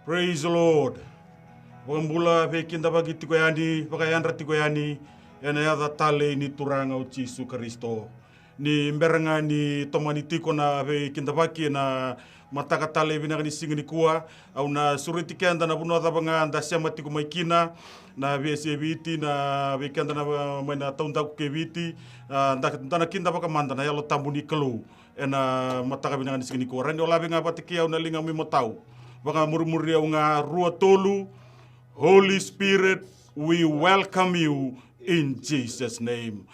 Praise the Lord. Wambula vekinda bagi tikoyani, vakayandra tikoyani, ena yada tale ni turanga o Jesu Kristo. Ni mberenga ni tomani tiko na vekinda baki na mataka tale vinaka ni singini kuwa, au na suriti kenda na bunwa dhabanga anda siama tiko maikina, na vese viti na vekenda na maina taundaku ke viti, ndana kinda baka manda na yalo tambu ni kalu, ena mataka vinaka ni singini kuwa. Rani olabi nga batikia una linga mimotau. Baka murumuri au nga rua tolu. Holy Spirit, we welcome you in Jesus' name.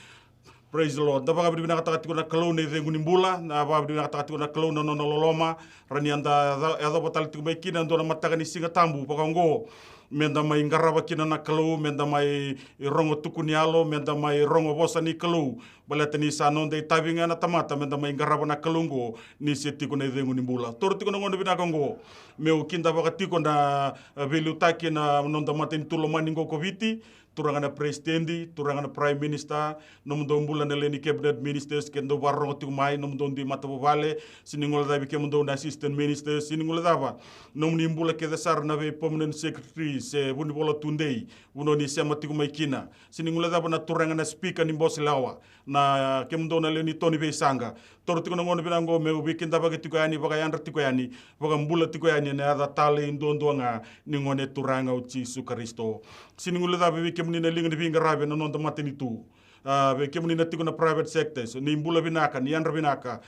Praise the Lord. Dapat abdi binaka takati kuna kalau ne dengu nimbula, na abdi binaka takati kuna kalau na nono loloma, rani anda ada batal tiku maiki na ndona mataka ni singa tambu pakango. Menda mai ngaraba kina na kalau, menda mai rongo tuku ni alo, menda mai rongo bosa ni kalau. Baleta ni sanon de tabinga na tamata, menda mai ngaraba na kalungo ni se tiku na dengu nimbula. Toro tiku na ngono binaka ngo. Meu kinda bakatiko na velutaki na nonda matin tulomani ngo koviti. Turangana presidendi, turangana prime minister, nomundo mbula na leni cabinet ministers, kendo barro tikumai, nomundo ndi matavale, siningola dabi kemundo na assistant ministers, siningola daba, nomuni mbula ke dasar na ve permanent secretary, se bundi bola tundei, buno ni sema tikumai kina, siningola daba na turangana speaker ni bosi lawa, na kemundo na leni Tony Beisanga, toro tikuna ngono binango me ubikinda bagi tikoyani, baga yandra tikoyani, baga mbula tikoyani, na ada tale indondo nga, ningone turanga o Jesu Kristo. Siningula daba kemuni na linga ni vinga rabe na nonda matini tu. Ve kemuni na tiko na private sectors, ni mbula binaka, ni andra binaka,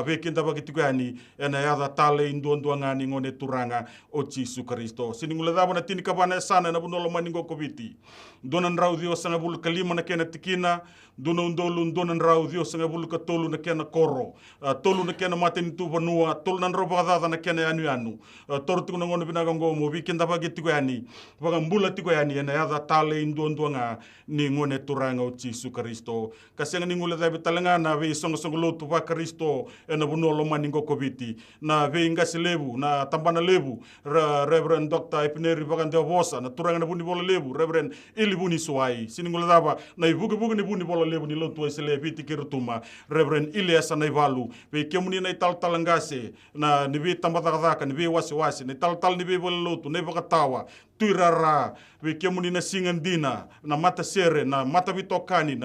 ve kinda bagi tiko yani, ena yada tale indondo nga ningone turanga o Jesu Kristo. Siningula daba na tini kabana sana na bunolo maningo koviti. Donan rau dio sanga bulu kalima na kena tikina, donan rau dio sanga bulu katolu na kena koro. Tolu na kena matini tu vanua, tolu nan roba kadada na kena anu. Toro tiko na ngono binaka ngomo, vi kinda bagi tiko yani, vaga mbula tiko yani, ena yada tale indondo nga ningone turanga o Jesu Kristo. Kasenga ningula dabe talanga na ve songo lotu va Kristo ena bunolo maningo koviti. Na ve ingasi lebu, na tambana lebu, Reverend Dr. Epineri Bagande Vosa, na turanga na buni bola lebu, Reverend Ili buni suai. Siningula daba, na ibuge ni buni bola lebu ni lotu esele viti kirutuma, Reverend Iliasa na ivalu. Ve kemuni na ital talangase, na ni ve tambatakadaka, ni ve wasi, ni tal ni ve bola lotu, ni vakatawa, tuirara, ve kemuni na singandina, na mata sere, na mata vitokani,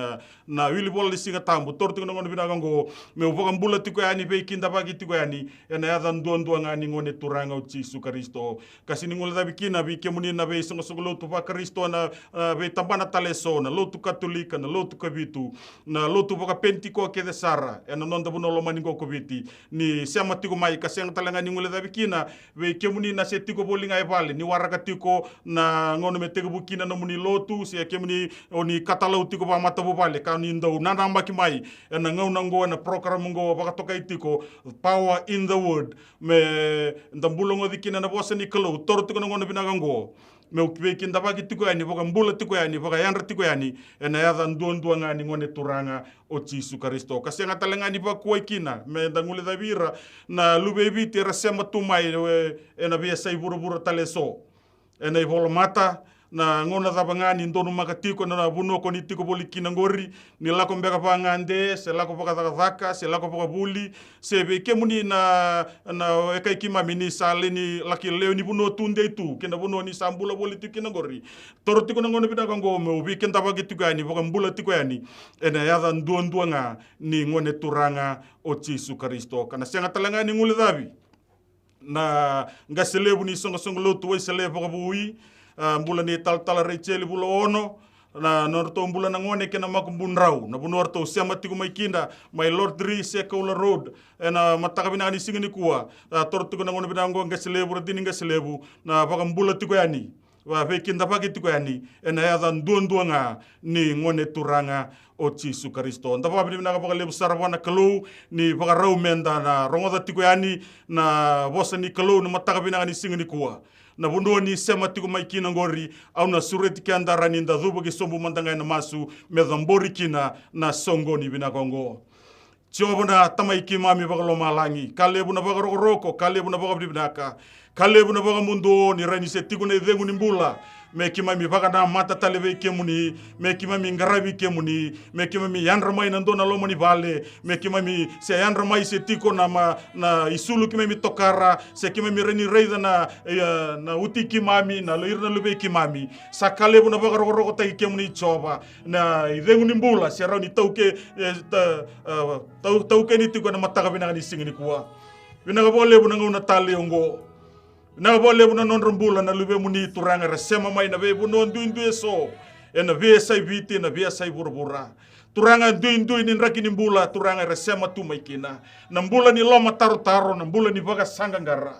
na wili bola li singa tambu, torti kuna ngono binagango, me uvoka mbula tiko yani, ve kinda bagi tiko yani, ena yada nduandua ngani ngone turanga o Jesu Kristo. Kasi ningola dabi kina, ve kemuni na ve songo lotu va Kristo, na ve tambana taleso, na lotu katolika, na lotu kavitu, na lotu voka pentiko ke de sara, ena nonda bunolo maningo koviti, ni siama tiko mai, kasi ang talanga ningola dabi kina, ve kemuni na se tiko bolinga evale, ni waraka tiko, na ngono me teko bukina no muni lotu, se kemuni oni katalau tiko ba matabu vale, ka ni ndau nanamba ki mai, ena ngauna ngo na program ngo bakatoka itiko, power in the word, me ndambulongo dikina na bosa ni kalau, toro tiko na ngono binaga ngo, me ukiweki ndabaki tiko yani, boka mbula tiko yani, boka yandra tiko yani, ena yada nduandua ngani ngone turanga o Jesu Kristo. Kasi nga talangani ba kuwa ikina, me ndangule dabira, na lubebiti rasema tumai, ena via sa ibura taleso, ena ivolo mata, na ngona zabangani ndonu makatiko na bunoko ni tiko bolikina ngori ni lako mbeka pa ngande se lako paka zakazaka se lako paka buli se beke muni na ekai kima mini sale ni laki leo ni buno tunde tu kena buno ni sambula boli tiko na ngori toro tiko na ngona bidaka ngome ubi kenta bagi tiko yani boka mbula tiko yani ena yada nduandua nga ni ngone turanga o Jesu Kristo kana senga talanga ni ngule dabi na ngaselebu ni songo lotu we selebu paka bui mbula ni tal recheli bula ono na norto mbula na ngone kena makumbunrau na bunorto siama tiku maikinda my Lord Dri Sekaula Road na matakabina ni singini kuwa torto na ngone binango ngaselebu radini ngaselebu na baka mbula tiku yani wa vekinda baki tiku yani ena yada nduanga ni ngone turanga o Jesu Kristo. Ndapa abdi binaka baka lebu sarawana kalau ni baka rau menda na rongoda tiku yani na bosa ni kalau na matakabina ni singini kuwa. Na bundo ni sema tiku maikina ngori au na sureti kianda rani nda dhubo kisombu mandanga na masu medhambori kina na songo ni binakongo. Chiobo na tamaiki mami baka loma langi. Kalebu na baka roko, kalebu na baka binaka. Kalebu na baka mundo ni rani se tiku na idhengu ni mbula. me kima mi bagana mata taleve kemuni me kima mi ngarabi kemuni me kima mi yanra mai nandona lomoni vale me kima mi se yanra mai se tiko na isulu kima mi tokara se kima mi reni reida na uti kimami na loirna lube kimami sakale buna bagarogorogo tai kemuni choba na idenguni mbula se rauni tauke tauke ni tiko na mataga bina ni singini kuwa bina bole buna nguna tali ongo na bole buna non rombula na lube muni turanga resema mai na be buno ndu eso ena ve sai viti na ve sai burbura turanga ndu ni rakini mbula turanga resema tu mai kina na mbula ni loma taro na mbula ni baga sanga ngara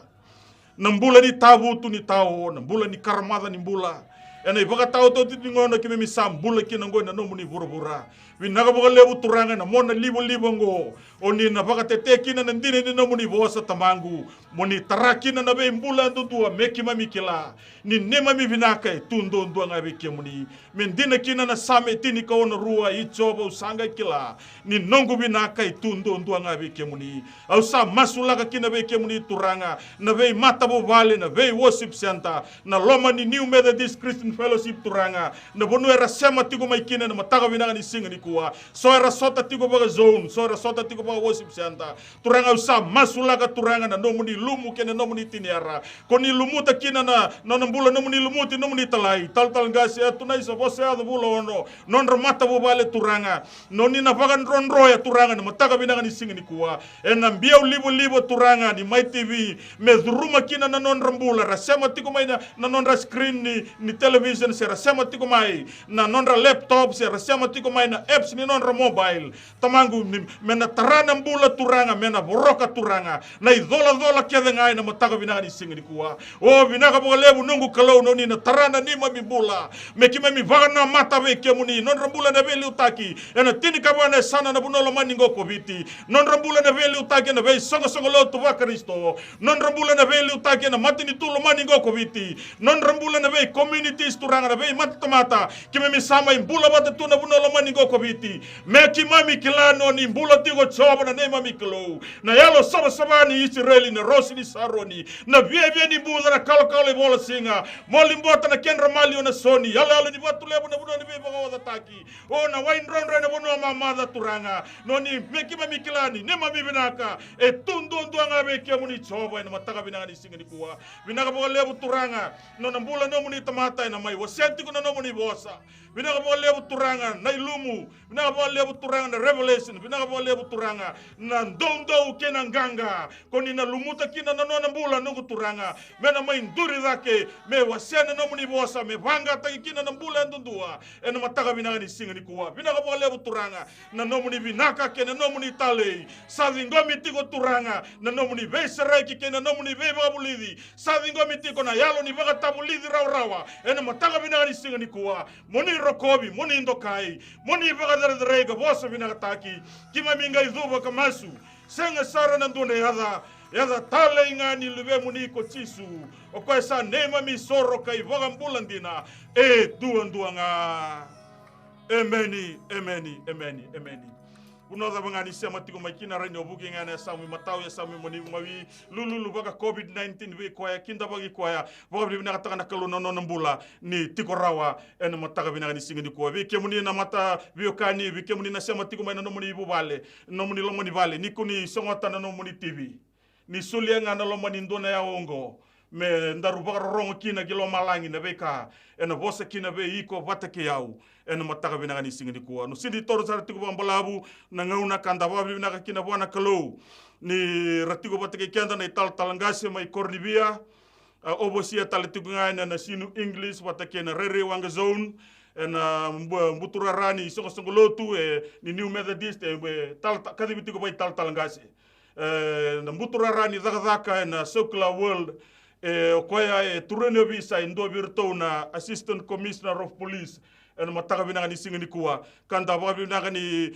na mbula ni tabu tu ni tao na mbula ni karmada ni mbula ena ibaga tao to ti ngono kimi mi sam mbula kina ngoi na no muni burbura winaga baga lebu turanga na mona libo ngo oni na baga tete kina na ndine ni no muni bosa tamangu moni tarakina na be mbula ndudua meki mami kila ni nema mi vinaka tundo ndua ngabe kemuni mendina kina na same tini ka ona rua ichoba usanga kila ni nongu vinaka tundo ndua ngabe kemuni au sa masulaga kina be kemuni turanga na be matabo vale na be worship center na loma ni New Methodist Christian Fellowship turanga na bonu era sema tigo mai kina na mataga vinanga ni singa ni kuwa so era sota tigo baga zone so era sota tigo baga worship center turanga usa masulaga turanga na nomuni lumu kena nomuni tiniara koni lumuta kina na nambula nomuni lumuti nomuni talai tal ngasi atunai sa bose ado bula ono non ramata bo vale turanga noni na bagan ronro ya turanga na mataga binanga ni singa ni kuwa ena mbia libo turanga ni mai TV me duruma kina na non rambula rasema tiko mai na non ra screen ni television se rasema tiko mai na non ra laptop se rasema tiko mai na apps ni non ra mobile tamangu mena tarana mbula turanga mena boroka turanga na idola kede ngai na mataga binanga ni singa ni kuwa o binanga bo lebu nungu kalau noni na tarana ni mami bula me kima mi vagana mata be kemuni non rambula na veli utaki ena tini kabana sana na bunolo mani ngoko biti non rambula na veli utaki na vei songo lo tu Kristo non rambula na veli utaki na matini tulo mani ngoko biti non rambula na vei communities turanga na vei mata kima mi sama imbula bata tu na bunolo mani ngoko biti me kima mi kilano ni mbula tigo choba na nema mi kilo na yalo saba ni Israeli na rosi ni saroni na vie ni buza na kalo bola singa moli mbota na kenra malio na soni yala ni batu lebu na buno ni be baga taki o na wain ron na buno mama turanga noni mekima mikilani nema binaka e tundo ndanga be kemuni choba na mataga binanga ni singa ni kuwa binaka boga lebu turanga no na mbula no muni tamata na mai wasenti kuna no muni bosa binaka boga lebu turanga na ilumu binaka boga lebu turanga na revelation binaka boga lebu turanga na ndondo kena nganga koni na lumuta kina na no na mbula nungu turanga mena mai nduri zake me wasene no muni bosa me vanga takikina na mbula ndundua ena mataga binanga ni singa ni kuwa binaka boga lebu turanga na no muni binaka kena no muni tale savingo mitiko turanga na no muni vesere kena no muni be babulidi savingo mitiko na yalo ni baga tabulidi rawa ena mataga binanga ni singa ni kuwa moni rokobi moni ndokai moni baga derega bosa binaka taki kima minga izuba kamasu senga sara na ndune yada tale ingani lube muniko chisu okoe sa nema mi soro kai voga mbulandina duanga emeni unoda bangani sema tiko makina rani obuki ngane sami matau ya sami moni mawi lulu baga COVID-19 we koya kinda bagi koya boga bibina kataka nakalo no mbula ni tiko rawa ena mataga bina ni singi ko we kemuni na mata biokani we kemuni na sema tiko mai no moni bubale no moni lomoni vale ni kuni songota no moni TV ni sulianga na lomoni ndona ya ongo me ndaru baga rongo kina kilo malangi na beka ena bosa kina be iko batake yau ena mataga bina ni singi ko no sindi toro sar tiko bambalabu na ngauna kanda ba bina kina bona kalo ni ratiko batake kenda na talangase mai kornibia obosia taletiku ngana na sinu English batake na rere wanga zone ena mbutura rani songo lotu ni New Methodist kadibitiko bai talangase na mbutura rani zaka na Circular World koya turene visa ndo virto na Assistant Commissioner of Police en mataga binanga ni singa ni kuwa kanda ba binanga ni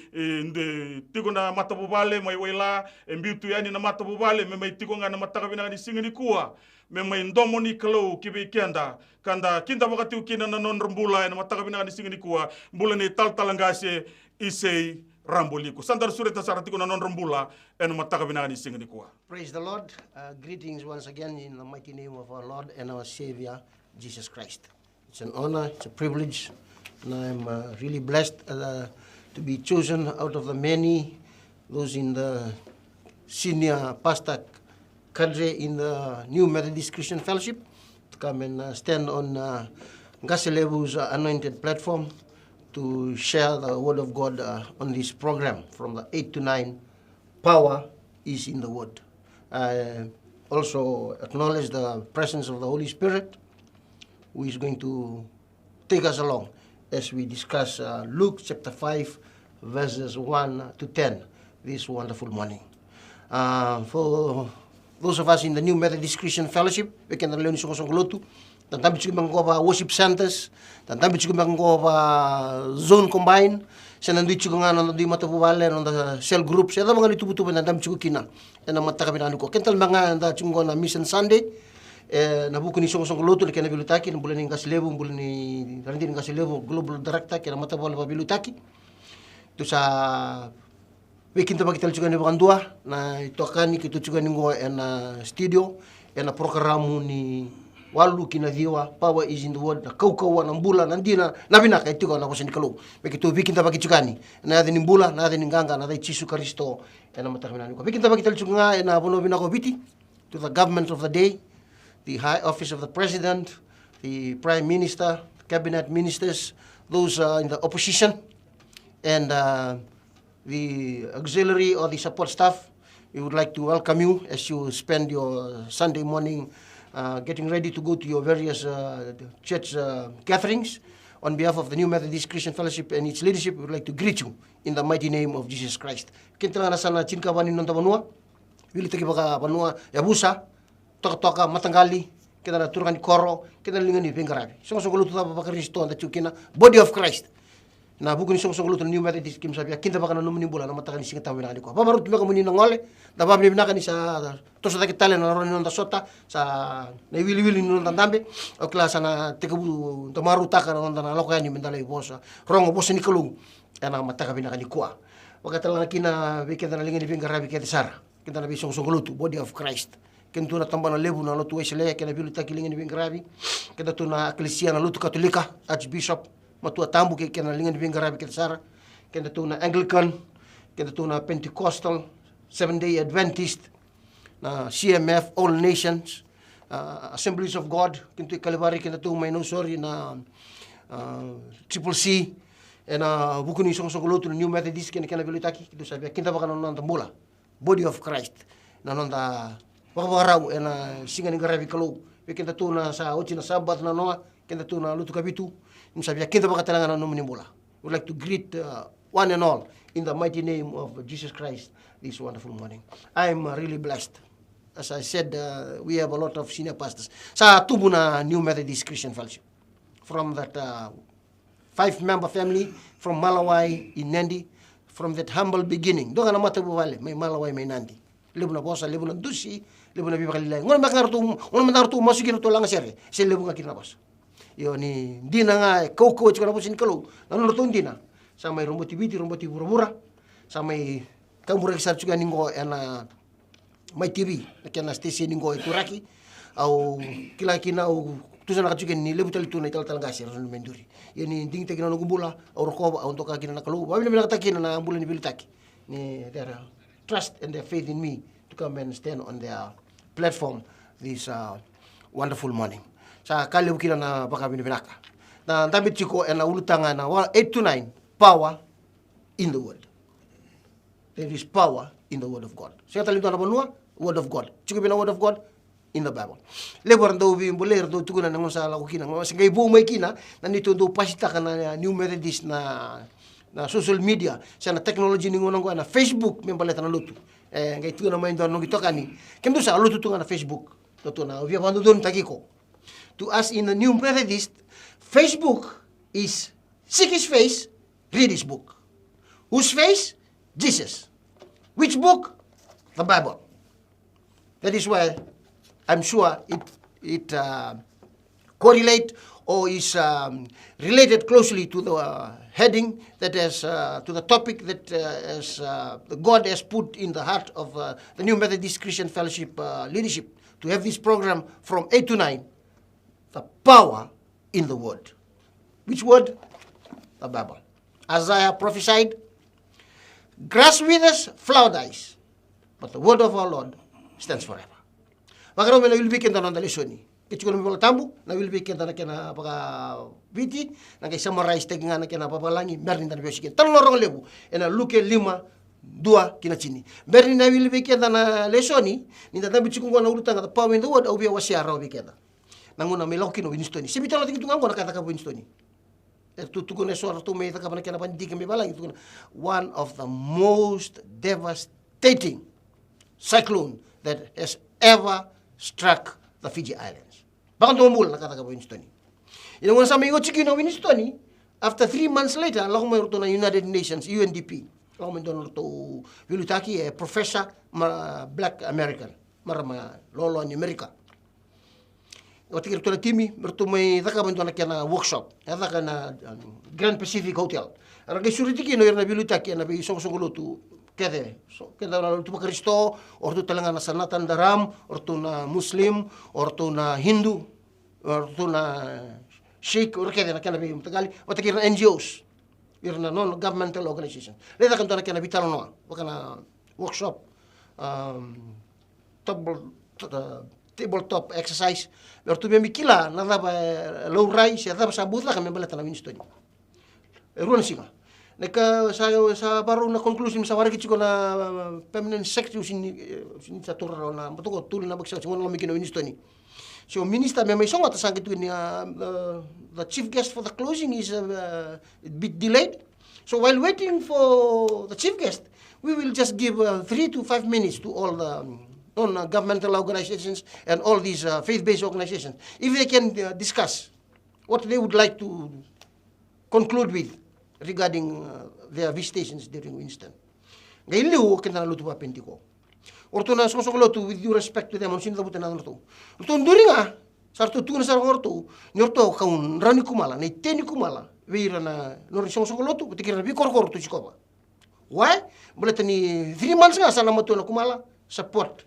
tiko na matabubale mai wela mbitu yani na matabubale me mai tiko ngana mataga binanga ni singa ni kuwa me mai ndomo ni kalo kibe kenda kanda kinda wakati ukina na non mbula en mataga binanga ni singa ni kuwa mbula ni talangase isei ramboliko sandar sureta saratiko na non mbula en mataga binanga ni singa ni kuwa. Praise the Lord. Greetings once again in the mighty name of our Lord and our Savior Jesus Christ. It's an honor, it's a privilege, and I'm really blessed to be chosen out of the many, those in the senior pastor cadre in the New Methodist Christian Fellowship, to come and stand on Ngaselebu's anointed platform to share the word of God on this program from the 8 to 9. Power is in the word. I also acknowledge the presence of the Holy Spirit, who is going to take us along as we discuss Luke chapter 5, verses 1 to 10 this wonderful morning. For those of us in the New Methodist Christian Fellowship, we can learn song dan tabi juga mengkova worship centers, dan tabi juga mengkova zone combine, sa nandun juga nga nandun di matapubale on the cell group, sa mga nitubutuban na tabi juga kina, na matakabinano ko. Kental mga nanda chungo na Mission Sunday, na buku ni song luto na kena bilutaki, na bulan ni Ngaselebu, bulan ni Randy Ngaselebu, Global Director, kena matapubale pa bilutaki. Ito sa weekend pa kita juga ni bakandua, na ito akani kita juga ni ngo na studio, na programo ni walu kinadhiwa, power is in the word, na kaukawa ng bula, nandina, nabinaka, ito ko na ko sa nikalo. Begitu, bikinta pa kichukani, na natin ng bula, na natin ng ganga, na natin Chisu Karisto, na matakaminano ko. Bikinta pa kitalichuk nga, na puno binako biti, to the government of the day, the high office of the president, the prime minister, cabinet ministers, those in the opposition, and the auxiliary or the support staff. We would like to welcome you as you spend your Sunday morning getting ready to go to your various church gatherings. On behalf of the New Methodist Christian Fellowship and its leadership, we would like to greet you in the mighty name of Jesus Christ. Kinta na sana chinka banin nonta banua, wili taki baka banua yabusa, toka matanggali, kita na turkan di koro, kita na lingan di pengarabi. Song lutu tapa baka Kristo anda chukina body of Christ. Na buku ni song lutu New Methodist kim sabia kinta baka na numuni bula na matakan singa tamu na ko. Babarut baka muni ngole, da babni binaka ni sa tosa taki tale na roni nonta sota sa na wili nonta tambe o klasa na tekabu tomaru taka na nonta na lokani mendalai bosa. Rongo bosa ni kalung na mataka binaka ni kwa. Wakatala na kina biketa na lingan di pengarabi kete sara. Kinta na bi song lutu body of Christ. Kentu na tamba na lebu na lotu weselea kena bilu taki lingan di pengarabi. Kita tu na eklesia na lotu katolika archbishop matua tambu ke kena lingan di pengarabi kete sara. Kena tu na Anglican, kena tu na Pentecostal, Seventh-day Adventist, na CMF, All Nations, Assemblies of God, kintu ikalibari kena tu may no sorry na Triple C, na buku ni song lutu na New Methodist kena bilutaki, kitu sabi kinta baka non tambula, body of Christ, na nonta wakawaraw na singa ni garabi kalau, kinta tu na sa ochi na sabat na noa, kinta tu na lutu kabitu, sabi kinta baka talangan na numula. We'd like to greet one and all in the mighty name of Jesus Christ this wonderful morning. I'm really blessed. As I said, we have a lot of senior pastors. Sa tubo na New Methodist Christian Fellowship. From that 5-member family from Malawai in Nandi, from that humble beginning. Doon ka na matabuwale, may Malawai, may Nandi. Libo na bosa, libo na dusi, libo na bibakalilay. Ngon makarto masukin ito lang sir. Kasi libo nga kinabas. Yo ni di na nga koko chika na po sinikalo. Nanunuto hindi na. Sa may rumboti biti, rumboti bura-bura. Sa may kamura kisar juga ningo na may TV. Kaya na station ningo ituraki. Au kila au tusan nakachukin ni lebu talitu na ital gasir na menduri. Yo ni ding tegina no gubula au rokoba au toka kina nakalu. Wabi na nakatakin na ambulan ni bilitaki. Ni their trust and their faith in me to come and stand on their platform this wonderful morning. Sa kali ukila na baka binibinaka. Na damit chiko na ulutanga na 8 to 9, power in the word. There is power in the word of God. Saya talito na banua, word of God. Chiko bina word of God in the Bible. Lebor ndo bimboler ndo tukuna nangon sa lakukina. Sige ibu may kina nandito ndo pasita ka na New Methodist na social media. Sa na technology ningon ko na Facebook membaleta na lutu. Ngay tu na may ndo nung ito kani. Kendo sa lutu tunga na Facebook. Lutu na via bando don takiko. To us in the New Methodist, Facebook is seek his face, read his book. Whose face? Jesus. Which book? The Bible. That is why I'm sure it correlate or is related closely to the heading that is to the topic that God has put in the heart of the New Methodist Christian Fellowship leadership to have this program from 8 to 9. The power in the word. Which word? The Bible. Isaiah prophesied, grass withers, flower dies, but the word of our Lord stands forever. Magaro na wilbi kenda na lesoni. Kitchiko na tambu na wilbi kenda na kena paka viti na kay summarize teginga na kena papalangi merni na biosi. Talo rong lebu ena Luke 5:2 kina chini. Merni na wilbi kenda na lesoni ni tatabi chikungo na urutanga the power in the word au bia wasiara obi kenda. Nanguna meloki no Winstoni. Sibitala tikitunga na kata ka Winstoni. One of the most devastating cyclone that has ever struck the Fiji Islands. Bakang tumul nakataka Winstoni. Ina muna sa may chiki na Winstoni, after 3 months later, lang may ruto na United Nations, UNDP. Lang may doon ruto Yulutaki, a professor, black American, marama lolo ni Amerika. Watikir tu na timi, bertu may taka bantu na kena workshop, taka na Grand Pacific Hotel. Aragay suritiki no na Yulutaki na bi song-songulutu kede. So keda na tu Kristo, or tu talaga na Sanatan Dharam, or tu na Muslim, or tu na Hindu, or tu na Sikh, or kede na kena bi matagali. Watikir na NGOs, na non-governmental organization. Leda kanto na kena bitalo no, waka na workshop, tabletop exercise. Bertu mi kila na daba low rise, ya daba sabut la kami balata na Winstoni. Ruan singa. Neka sa baru na conclusion sa warga chiko na permanent secretary sin sa turra na matuko tul na bagsa singon na mikino Winstoni. So minister may songa ta sangit ni the chief guest for the closing is a bit delayed. So while waiting for the chief guest, we will just give 3 to 5 minutes to all the non-governmental organizations and all these faith-based organizations, if they can discuss what they would like to conclude with regarding their visitations during Winston. Ngayon liu, kena lutu pa pentiko. Orto na sosok lotu with due respect to them, sino tabutan na orto. Orto nduri nga, sarto tu na sarang orto, ni orto kaun rani kumala, na iteni kumala, weira na nori sosok lotu, butikira na bikor-kor tu sikoba. Why? Boleh ni 3 months nga sana matu na kumala, support.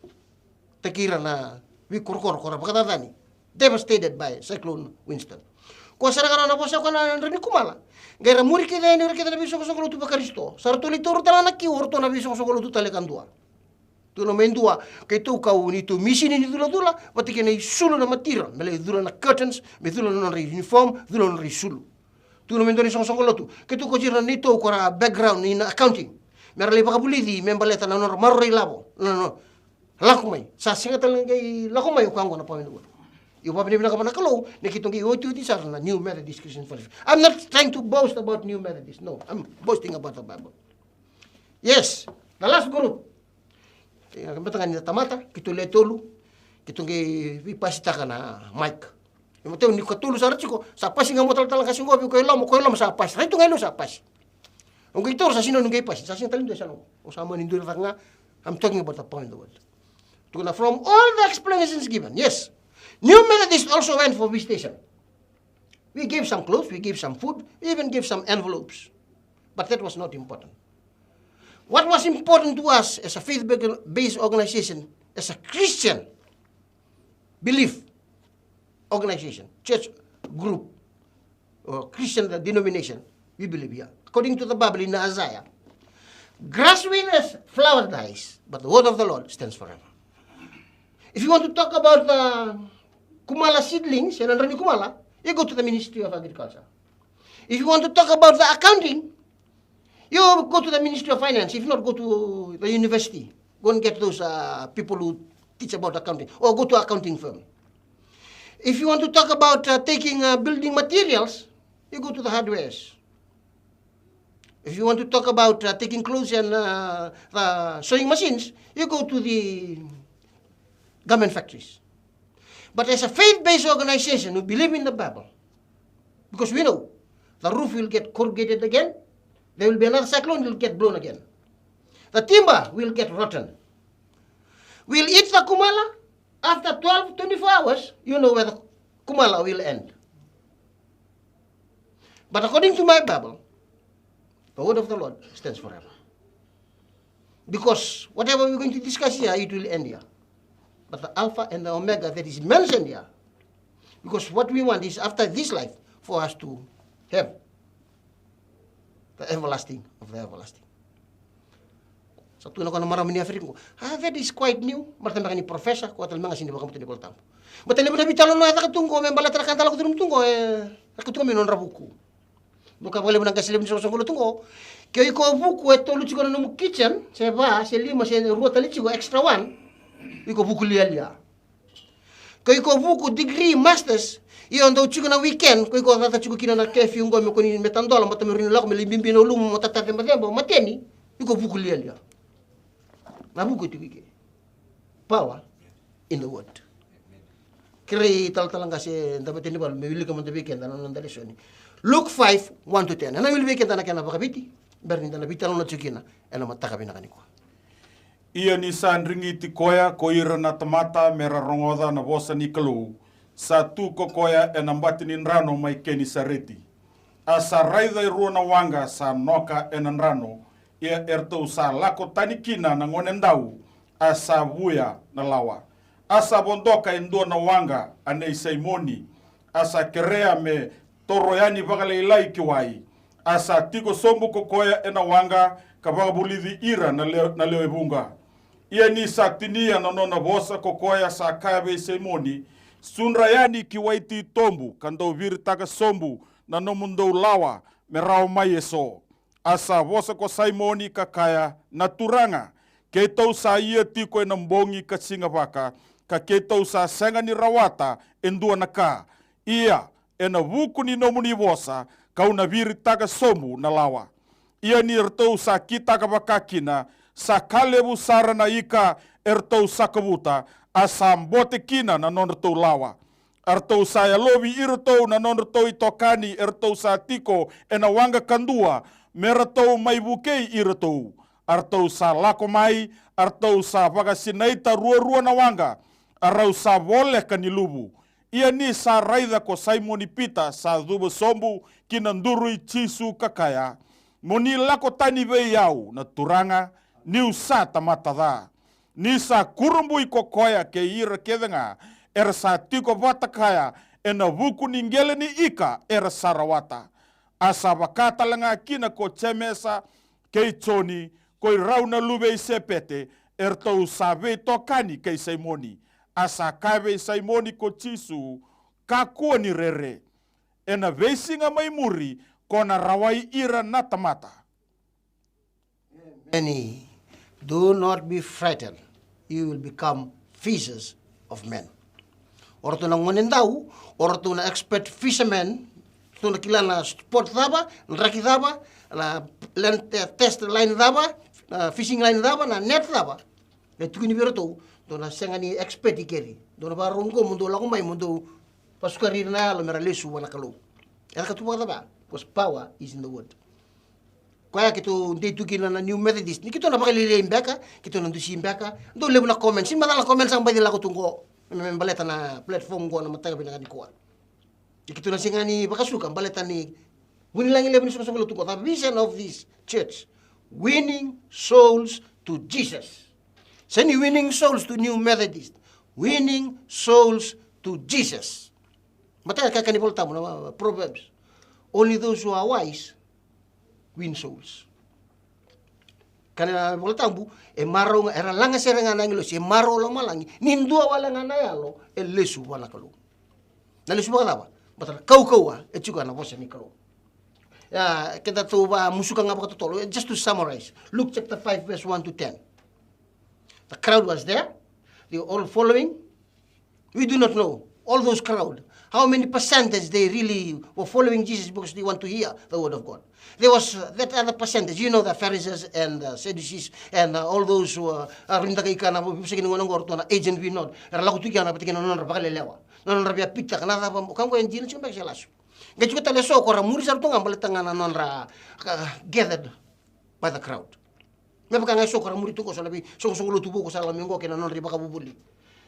Takira na bikor-kor pakatadani, devastated by Cyclone Winston. Kung sarang na posa ko na rani kumala, gaira muri kita ini kita na bisok-sok lotu pa Kristo, sarto litoro tala na kiorto na bisok-sok lotu talekan dua. Tu no mendua kay tu kau ni tu misi ni dula-dula, pati kena sulu na matira, mele dula na curtains, me dula na uniform, dula na sulu. Tu no mendua ni song-song lotu, kay tu ko jira nito ko ra background in accounting. Merali pa kabulidi, membaleta na nor marori labo. No. Lakumay. Sa singatan lang kay lakumay ukang ko na pamin. Yung papin na kaman nakalo, nakitong kay OTT sar na New Methodist Christian Fellowship. I'm not trying to boast about New Methodist. No, I'm boasting about the Bible. Yes, the last group. Kambatangan ni tamata, kitulay tulu, kitong kay vipasita ka na Mike. Yung mateo ni katulu sa ratiko, sa pasi nga mo talang kasing gobi ko ilo sa pas. Rito nga ilo sa pas. Ang kitor sa sino nung kay pas, sa sino talento sa no. O sa mo nindur nga, I'm talking about the point of the word. From all the explanations given, yes, New Methodists also went for visitation. We gave some clothes, we gave some food, we even gave some envelopes. But that was not important. What was important to us as a faith-based organization, as a Christian belief organization, church group, or Christian denomination, we believe here. According to the Bible in Isaiah, grass withers, flower dies, but the word of the Lord stands forever. If you want to talk about the Kumala seedlings, and Rani Kumala, you go to the Ministry of Agriculture. If you want to talk about the accounting, you go to the Ministry of Finance. If not, go to the university. Go and get those people who teach about accounting, or go to accounting firm. If you want to talk about taking building materials, you go to the hardwares. If you want to talk about taking clothes and sewing machines, you go to the garment factories. But as a faith-based organization who believe in the Bible, because we know the roof will get corrugated again, there will be another cyclone, it will get blown again. The timber will get rotten. We'll eat the kumala. After 12, 24 hours, you know where the kumala will end. But according to my Bible, the word of the Lord stands forever. Because whatever we're going to discuss here, it will end here. But the Alpha and the Omega that is mentioned here, Because what we want is after this life for us to have the everlasting of the everlasting. Satu na ko na marami ni Afriko. That is quite new. Martamba ka ni professor ko atal mga sindi ba kamu tinipol tampo. Matali mo na bitalo na katungko me balat ra kantala ko tinumtungo katungko me non rabuku. Buka boleh menang kasilem so songolo tunggo. Kyo iko buku eto lu chiko no kitchen, se va, se lima se ruo tali chiko extra one. Iko buku lia. Kyo iko buku degree masters, iyo ndo chiko na weekend, ko iko tata chiko kina na kefi ungo me ko ni metandola mata me rin lako me limbimbi no lumo mata tata tempo mateni, iko buku lia. Na buku itu kike. Power in the word. Kiri tal-talang kasi dapat ini bal mewili ka man weekend anon dali soni. Luke 5, 1-10. Ana mewili weekend ana kana bakabiti. Berni dana bitalo na chukina ana matakabi na kaniko. Ia ni sandringi ti koya ko ira na tamata mera rongoda na bosa ni kalu. Sa tu ko koya e nambatinin rano mai keni sareti. Asa raida i ruo na wanga sa noka e nan rano. Ia ertou sa lako tanikina na ngonendau. Asa vuya na lawa. Asa bondoka indua na wanga ane Simoni. Asa kerea me toroyani bakale ilai kiwai. Asa tiko sombu kokoya ena wanga kabaga bulidi ira na leo ebunga. Ia ni saktinia na nona bosa kokoya sa kabe Simoni. Sunrayani kiwaiti tombu kando viri taga sombu na nomundo lawa merao mayeso. Asa bosa ko Simoni kakaya na turanga. Keitau sa ia tiko ena mbongi ka Singapaka. Ka keitau sa senga ni rawata endua naka. Ia ena wuku ni nomuni bosa kau na viri taga somu na lawa. Ia ni ertou sa kita kabakakina sa kalebu sarana ika ertou sa kabuta asa mbote kina na nonertou lawa. Ertou sa yalobi irtou na nonertou itokani ertou sa tiko ena wanga kandua mertou mai bukei irtou. Ertou sa lako mai, ertou sa vagasinaita rua-rua na wanga. Arau sa vole kanilubu. Ia ni sa raida ko Simoni Pita sa dubo sombu kinandurui chisu kakaya. Moni lako tani vei yau na turanga ni usa tamatada. Ni sa kurumbui kokoya ke ira kedenga era sa tiko vatakaya ena vuku ningele ni ika era sarawata. Asa bakata langa kina ko chemesa ke choni ko rauna lube sepete ertou sabe tokani ke Simoni. Asa kabe Simoni ko chisu kakua ni rere. Ena vesinga mai muri kona rawai ira na tamata. Many, do not be frightened. You will become fishers of men. Orto na ngonendau, orto na expert fishermen, to na kila na sport daba, raki daba, na test line daba, fishing line daba, na net daba. Na tukini biro to na senga ni expert ikeri. Do na barungo mundo lagu mai mundo pasukari na lo mera lesu wana kalu. Era katuwa daba, because power is in the word. Kaya kito hindi tukina na New Methodist. Ni kito na pakalili imbeka, kito na ndusi imbeka. Do lebu na comments. Sin madala comments ang badila ko tungko. Baleta na platform ko na mataga pinakadikuan. Kito na singa ni bakasuka, baleta ni winilang lebu ni sumasabalo tungko. The vision of this church, winning souls to Jesus. Sani winning souls to New Methodist. Winning souls to Jesus. Mataga kakanipol tamo na Proverbs. Only those who are wise win souls. Kana voltambu e maro era langa serenga nangilo si maro lo malangi nindua wala ngana yalo e lesu wala kalu. Na lesu ba batal kau e chuka na bosa ni kalu. Ya kita tu ba musuka ngapa tolo just to summarize. Luke chapter 5 verse 1 to 10. The crowd was there. They were all following. We do not know all those crowd. How many percentage they really were following Jesus because they want to hear the word of God. There was that other percentage, you know, the Pharisees and Sadducees and all those who are rindakai na bisa kinungan ng orto na agent we know. Eralaku tu kiana pati kinan non rabakale lewa. Non rabia pita kana ba kam ko engine chumba selasu. Gachu kita leso ko ra muri sarto ngam baletanga na non ra gathered by the crowd. Me baka ngai so ko ra muri tu ko salabi song lutubo ko sala mingo kina non riba ka bubuli.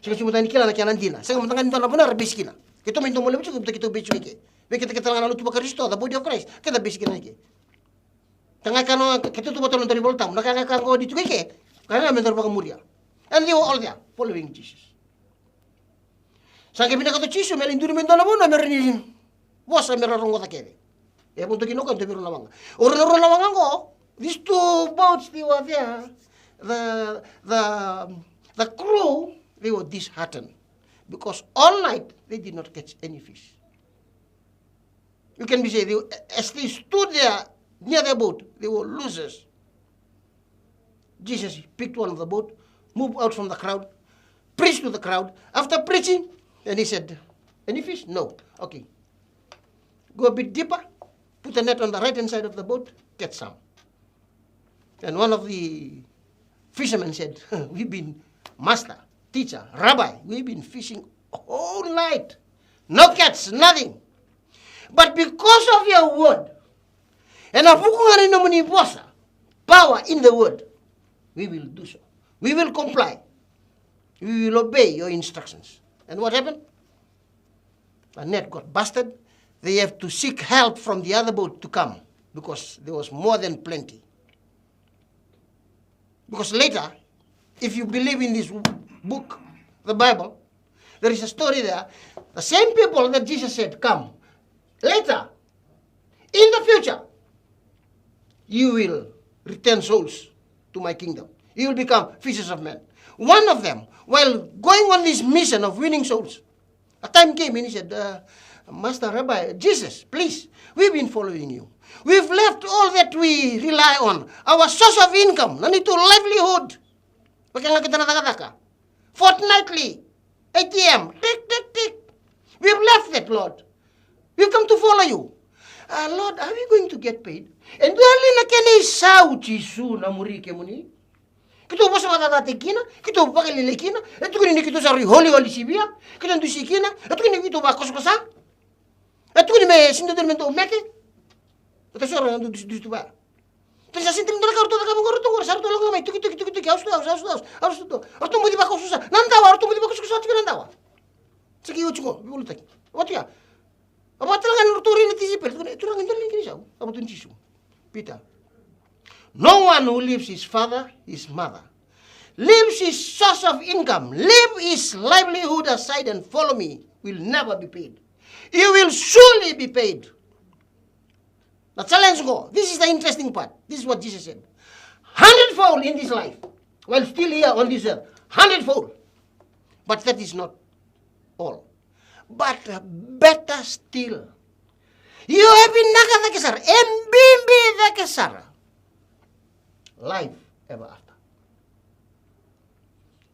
Sika chuma tani kila na kiana ndina. Sanga mtangan ndana benar biskina. Kita minto mo lebu kita bechu ke. Be kita ngana lutubo ka Kristo, the body of Christ. Kita biskina ke. Tengah kano kita tu betul dari voltam, nak kano kano di tuke, karena mentor baka muria. And they were all there following Jesus. Sangke pinaka to chisu melin duri mendana mona merin. Wasa merarongo takere. E punto kino kan tebiru lamanga. Orang lamanga go. These two boats they were there. The crew they were disheartened because all night they did not catch any fish. You can be say as they stood there near the boat, they were losers. Jesus picked one of the boat, moved out from the crowd, preached to the crowd. After preaching, and he said, "Any fish? No. Okay. Go a bit deeper, put a net on the right-hand side of the boat, catch some." And one of the fishermen said, "We've been, master, teacher, rabbi, we've been fishing all night. No catch, nothing. But because of your word, and power in the word, we will do so. We will comply. We will obey your instructions." And what happened? The net got busted. They have to seek help from the other boat to come because there was more than plenty. Because later, if you believe in this book, the Bible, there is a story there. The same people that Jesus said, "Come," later, in the future, you will return souls to my kingdom. You will become fishers of men. One of them, while going on this mission of winning souls, a time came and he said, "Master, Rabbi, Jesus, please, we've been following you. We've left all that we rely on, our source of income, nandito livelihood. Bagaimana kita nakakataka? Fortnightly, ATM, tick, tick, tick. We've left that, Lord. We've come to follow you. Lord, are we going to get paid?" And dali na kene sau chisu na muri ke muni. Kito basa matatati kina, kito bakilile kina, eto kini kito sa holy sibia, kito ndusi kina, eto kini kito bakoskosa. Eto kini me sindo mento meke. Eto sora ndu du ba. Terus asin tim dala kartu kamu kartu kor sarto lo ngamai tuki harus tu mo di bakoskosa. Nandawa harus mo di bakoskosa tika nandawa. Segi uciko, bulutak. Watia. Apa talaga nurturi na tisipel, itu lang indalin kini siya, apa tun chisu. Peter. No one who leaves his father, his mother, leaves his source of income, leave his livelihood aside and follow me, will never be paid. You will surely be paid. The challenge go. This is the interesting part. This is what Jesus said. 100-fold in this life, while still here on this earth. 100-fold. But that is not all. But better still. You have been nakakasar, embimbi nakasar. Life ever after.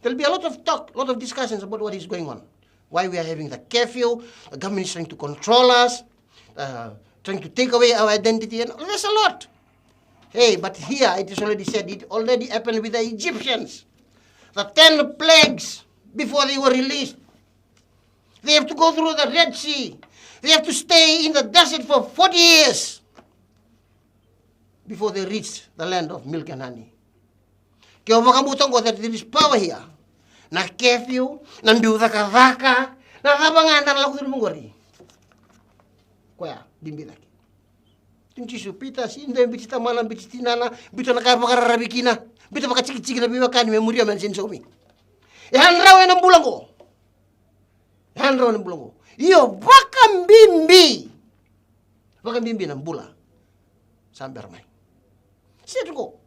There'll be a lot of talk, a lot of discussions about what is going on. Why we are having the curfew, the government is trying to control us, trying to take away our identity, and there's a lot. Hey, but here it is already said, it already happened with the Egyptians. The 10 plagues before they were released. They have to go through the Red Sea. They have to stay in the desert for 40 years before they reach the land of milk and honey. Kaya makamutan ko that there is power here. Na curfew, na mbiuthaka-thaka, na kabangantan lang ko din mong Kuya, dimbitaki. Tinchisu pita, sinda yung bitita malam, bititinana, bito na kaya makararabikina, bito makachikitsiki na biwakan, memoria man sinsomi. Ihan raw yan ang bulang ko. Ihan raw ng bulang ko. Iyo, baka mbimbi. Baka mbimbi ng bula. Sambar may. Sino ko?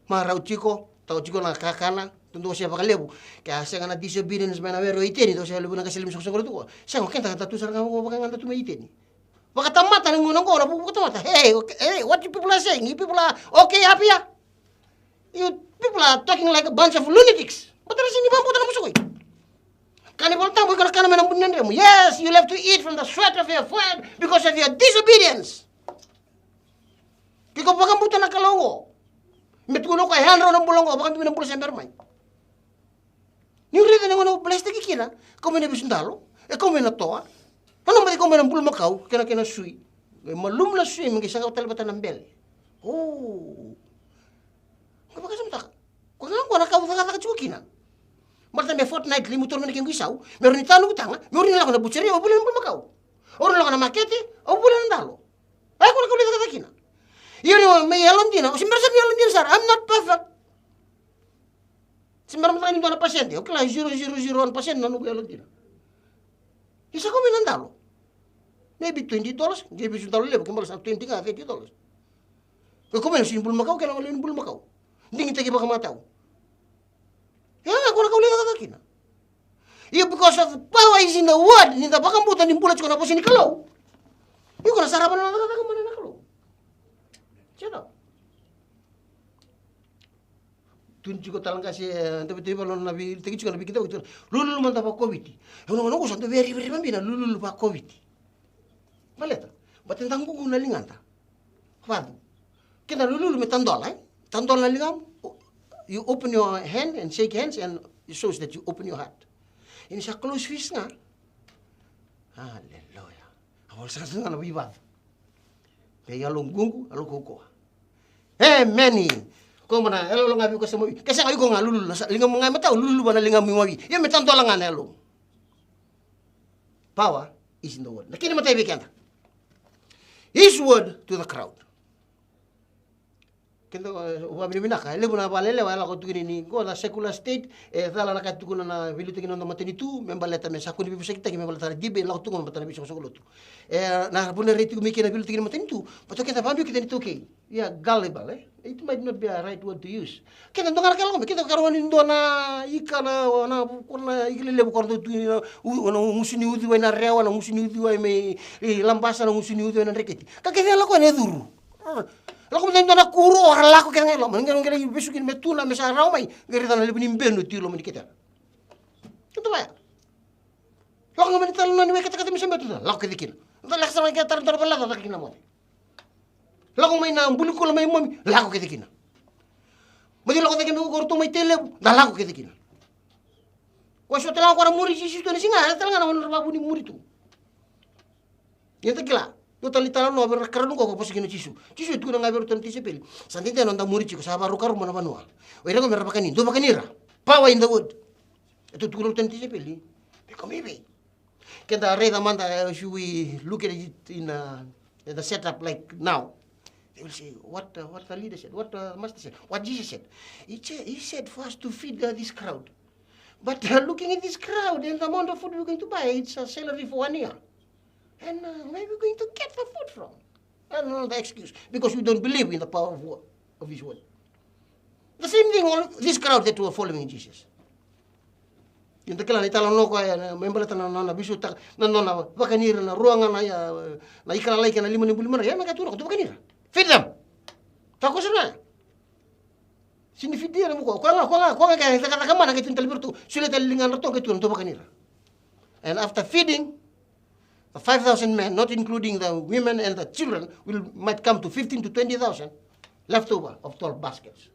Maraw chiko, tao chiko na kakana, tundo siya pakalebu. Kaya siya nga na disobedience man na wero iteni, daw siya lebu na kasilim sa kusang ko. Siya nga kenta katatusar nga mo baka nga nato may iteni. Baka tamata ng unang ko, napupuka tamata. Hey, what you people are saying? You people are okay, happy ya? You people are talking like a bunch of lunatics. Ba't na sinibang puta na musukoy? Kanibal tamo, ikaw na naman ang bunyan mo. Yes, you'll have to eat from the sweat of your forehead because of your disobedience. Kiko baka puta na kalongo. Metkuno kay hanro ng bulong ko, baka binang pula sa mermay. Yung rito na nga bless na kikina, ikaw may nabisundalo, ikaw may natoa, ano ba ikaw may nang bulong makaw, kina sui, malum na sui, mag-isang ka talabatan ng bel. Oh. Kapag kasamta ka, kung nga ko nakawag ka kina. Marta may fortnightly, motor mo na kiyong isaw, meron ni tanong utanga, meron nila ako na butchery, o bulan ng bulong makaw. O rin lang ako na makete, o bulan ng dalo. Ay, kung nakaulit ka kina. Yun may yalan din ako. Simbar sa yalan din, sir. I'm not perfect. Simbar mo tayo na pasyente. Okay lang, 000 ang pasyente. Ano yalan din? Isa ko minandalo. Maybe $20. Maybe $20 lebo, kembali sa $20 ka, $30. Kaya kung may sinbul Macau, kaya naman sinbul Macau. Hindi kita kiba kamatao. Yan nga, kung nakaulit na kakina. Yeah, because of power is in the word, hindi ba kambutan yung bulat ko na po sinikalaw. Yung ko nasarapan na nakakamanan na kalaw. Siya daw. Tunci ko talang kasi tiba-tiba lo nabi tegi juga nabi kita begitu lulu manta pa covid ono ko santo very bambina lulu pa covid maleta baten tangu na linganta fadu kita lulu me tandol na lingam you open your hand and shake hands and it shows that you open your heart ini sa close fist nga haleluya awal sa nga nabi ba kaya gungu alo ko many ko mana elo lo ngabi ko sa mo kasi ngayo ko nga lulu lingam mo nga mataw lulu ba na lingam mo mawi yan may tanto lang nga elo power is in the word nakini matay bikanta his word to the crowd kendo wa bina ka lebo na balele wala ko tukini ni ko na secular state tala na ka tukuna na bilu tukino na matini tu membaleta me sakuni bi sekita ki membaleta dibe la tukuna matani bi sokolotu na bune reti mi kina bilu tukino matini tu pato kita pambi kita ni toke ya gullible it might not be a right word to use kita ndonga kala ko kita karwani ndona ikana na kuna ikile lebo kordo tu na musini udi wa na rewa na musini udi wa me lambasa na musini udi wa na reketi ka kete la ko ne duru la ko mtendo na kuro ora la ko kene lo ngene ngene besukin metuna mesa raumai ngere tan lebini mbenu tilo mo diketa itu ba la ko men tan na we kata mesa metu la ko dikin la la sama kata tar bala la kina mo la ko may na bulu ko la may momi la ko dikin mo di la ko dikin ko to may tele la ko dikin ko so tala ko muri si to ni singa tala na mo babu ni muri tu yeta kila yo talitala no ber karanu ko pos kino chisu tu na ngaber tanti sepel santinte no nda muri chiko saba rukaru mana manua oira ko merapa kanin do bakanira power in the wood itu tu tanti sepel because maybe kenda reda manda if we look at it in the setup like now they will say what the leader said what the master said what Jesus said he said for us to feed this crowd but looking at this crowd and the amount of food we're going to buy it's a salary for 1 year. And where are we going to get the food from? I don't know the excuse. Because we don't believe in the power of his word. The same thing, all this crowd that were following Jesus. Yung takila na itala no ko ay membalata na bisu tak na bakanira na ruangan na ikalay ka na 5,000 yan nagaturo ko bakanira. Feed them. Tako sana. Sinifeed mo ko. Ko nga kaya takataka man kitin talibirtu sila talingan rato kitin to bakanira. And after feeding the 5,000 men, not including the women and the children, might come to 15 to 20,000 leftover of 12 baskets.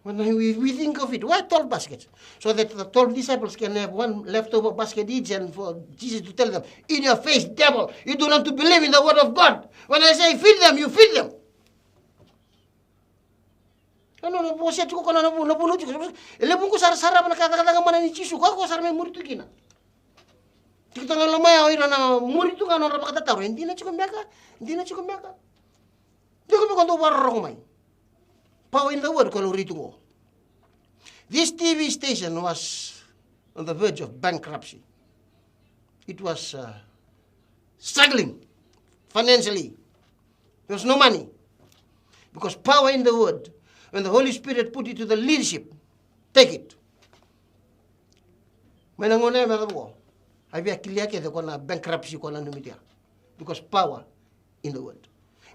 When we think of it, why 12 baskets? So that the 12 disciples can have one leftover basket each and for Jesus to tell them, in your face, devil, you do not believe in the word of God. When I say feed them, you feed them. Ano po siya ko kana na puno ko. Elebon ko sara-sara na kata-kata man ni Chisu ko sara may murito kina. Kita nga lamay oira na murito ka na rapakata taro hindi na chiko miaka. Di ko kanto warro may. Power in the word ko rito ko. This TV station was on the verge of bankruptcy. It was struggling financially. There was no money. Because power in the word, when the Holy Spirit put it to the leadership, take it. May nanguna yung mga ko. Ay biya kilya kaya ko na bankruptcy ko na numitia. Because power in the word.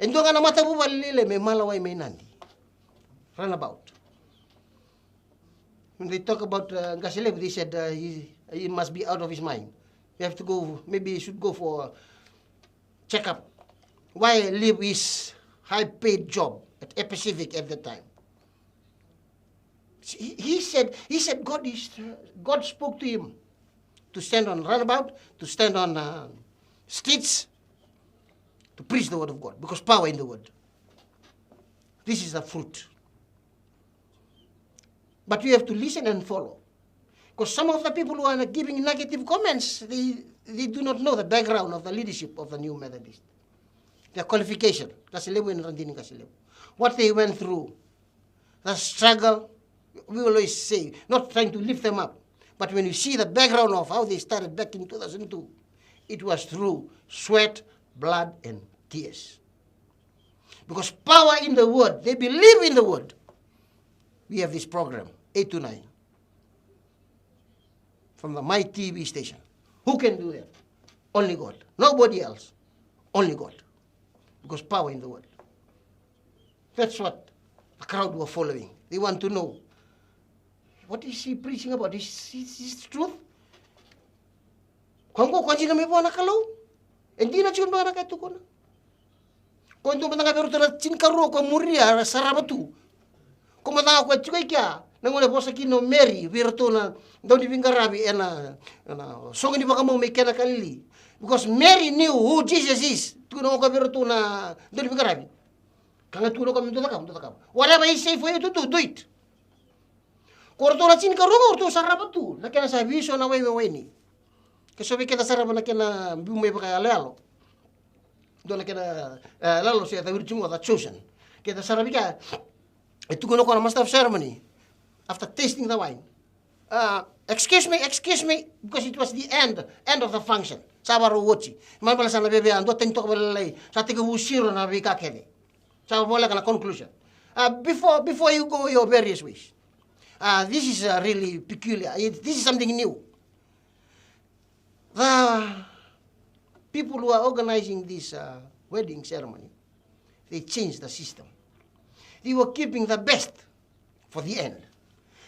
And doon ka na mata po balile, may malaway, may nandi. Runabout. When they talk about Gasileb, they said he must be out of his mind. You have to go, maybe he should go for checkup. Why leave his high-paid job at Pacific at the time? He said God spoke to him to stand on runabout, to stand on streets, to preach the word of God, because power in the word. This is the fruit. But you have to listen and follow. Because some of the people who are giving negative comments, they do not know the background of the leadership of the New Methodist. Their qualification, what they went through, the struggle, we always say, not trying to lift them up, But when you see the background of how they started back in 2002, it was through sweat, blood, and tears. Because power in the word, they believe in the word. We have this program, 8 to 9, from the My TV station. Who can do that? Only God. Nobody else. Only God. Because power in the word. That's what the crowd were following. They want to know, what is he preaching about? Is this truth? Kung ko kung sino may buwan na kalaw, hindi na siya mga nakaito ko na. Kung ito matanga pero tala sinkaro ko muria sarabatu. Kung matanga ko at kaya nanguna po sa kino Mary virtu na daw di bingarabi na song ni baka mo may kena kalili. Because Mary knew who Jesus is. Tuno ko virtu na daw di bingarabi. Kanga tuno ko minto takam. Whatever he say for you to do it. Korto na sinkaro korto sarabatu. Nakena sa vision na way ni. Kasi kita sarap na kena bumay pa kaya lalo. Doon na kena lalo siya tawir cuma the chosen. Kita sarap ka. Ito kuno ko na master of ceremony. After tasting the wine. Excuse me, because it was the end of the function. Sabar uwochi. Man pala sa nabebe ando tento ko balay. Sa tiga usiro na bika kene. Sa bola kana conclusion. Before you go your various ways. This is really peculiar. This is something new. The people who are organizing this wedding ceremony, they changed the system. They were keeping the best for the end.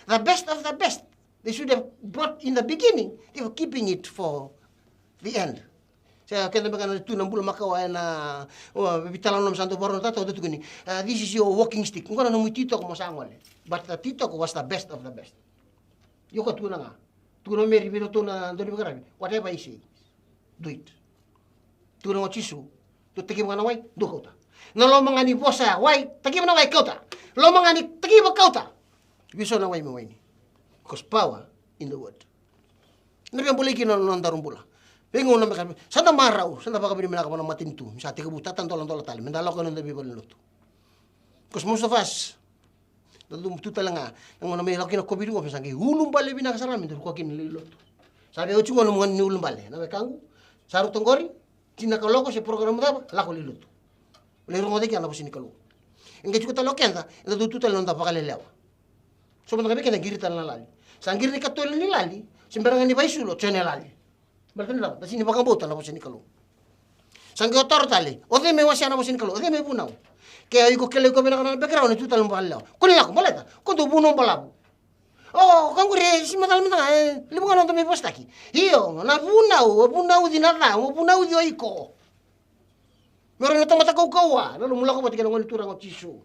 The best of the best. They should have brought in the beginning. They were keeping it for the end. Saya kena makan tu 60 makawa na bitalan nom santo baron tato tu gini. This is your walking stick. Ngora no tito ko masangol. But the tito was the best of the best. Yoko tu na nga. Tu no meri biro tu na doni bagarabi. Whatever I say, do it. Tu no chisu. Tu tegi mga naway, do kauta. Na lo mga ni bosa, why tegi mga naway kauta. Lo mga ni tegi mga kauta. Biso naway mo ni. Because power in the word. Nabi ang bulikin na nandarong bula. Pengo na makami. Sana maraw, sana baka binimila ka pa ng matintu. Sa tika butatan tolang tali. Mendalaw ka nang nabi balinuto. Because most of us, tu talanga nang mana may laki na COVID ko sangi hulum bale bina kasaramin ko kin lilot. Sabi o chungo mo ni hulum bale. Na kangu saru tonggori tina kaloko se program daba lako lilot. Le rongo de kana posini kalu. Inga chuko talo kenda ila tu talon da pakale lewa. So man kabe kena giritan na lali. Sangir ni katol ni lali, simbarangan ni baisulo chone lali. Berarti na sini bakang bota na posini kalu. Sangi otor tali. Ode me wasiana posini kalu. Ode me bunau. Kaya iko kele ko bina kana background itu talon balaw. Kun la ko baleta. Kun tu bunong balabu. Oh, kan gure si matal mata libu kana to me postaki. Iyo, na bunau di nara, mo bunau di iko. Meron na mata ko kawa. Lalu mula ko pati kana ngoni turang o chisu.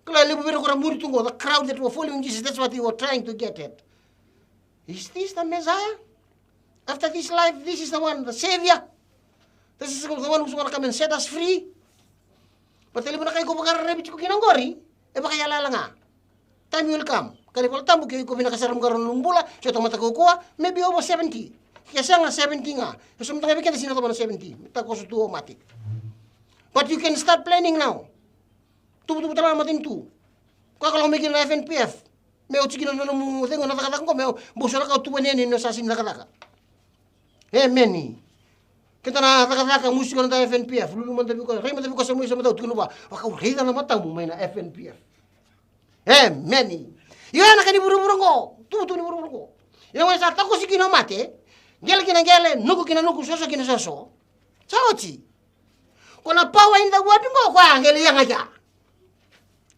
Kala libu biro ko muri tungo the crowd that were following Jesus, that's what they were trying to get at. Is this the Messiah? After this life, this is the one, the Savior. This is the one who's going to come and set us free. Patali mo na kayo ko pagkararebit ko kinanggori, baka yalala nga. Time will come. Kali pala tambo kayo ko pinakasaram karon ng bula, so itong matakukuha, maybe over 70. Kaya siya nga 70 nga. So matang ibig kita sinatoman ng 70. Tako sa automatic. But you can start planning now. Tubo-tubo talaga matin tu. Kaya kalau may na FNPF, may utsikin na nung tengo natakatang ko, may buso na ka tuwa niya nino sa sinakataka. Many. Kita na takataka musika ng FNPF, luluman tabi ko, kaya matabi ko sa mga isa mataw, tukuno ba, wakaw reda na matang mo may na FNPF. Many. Yan na kaniburo-buro ko, tuto ni buro-buro ko. Yan ang sa tako si kinamate, gele kinagele, nuku kinanuku, soso kinasoso, saochi. Kung na power in the word mo, kwa angele yang aja.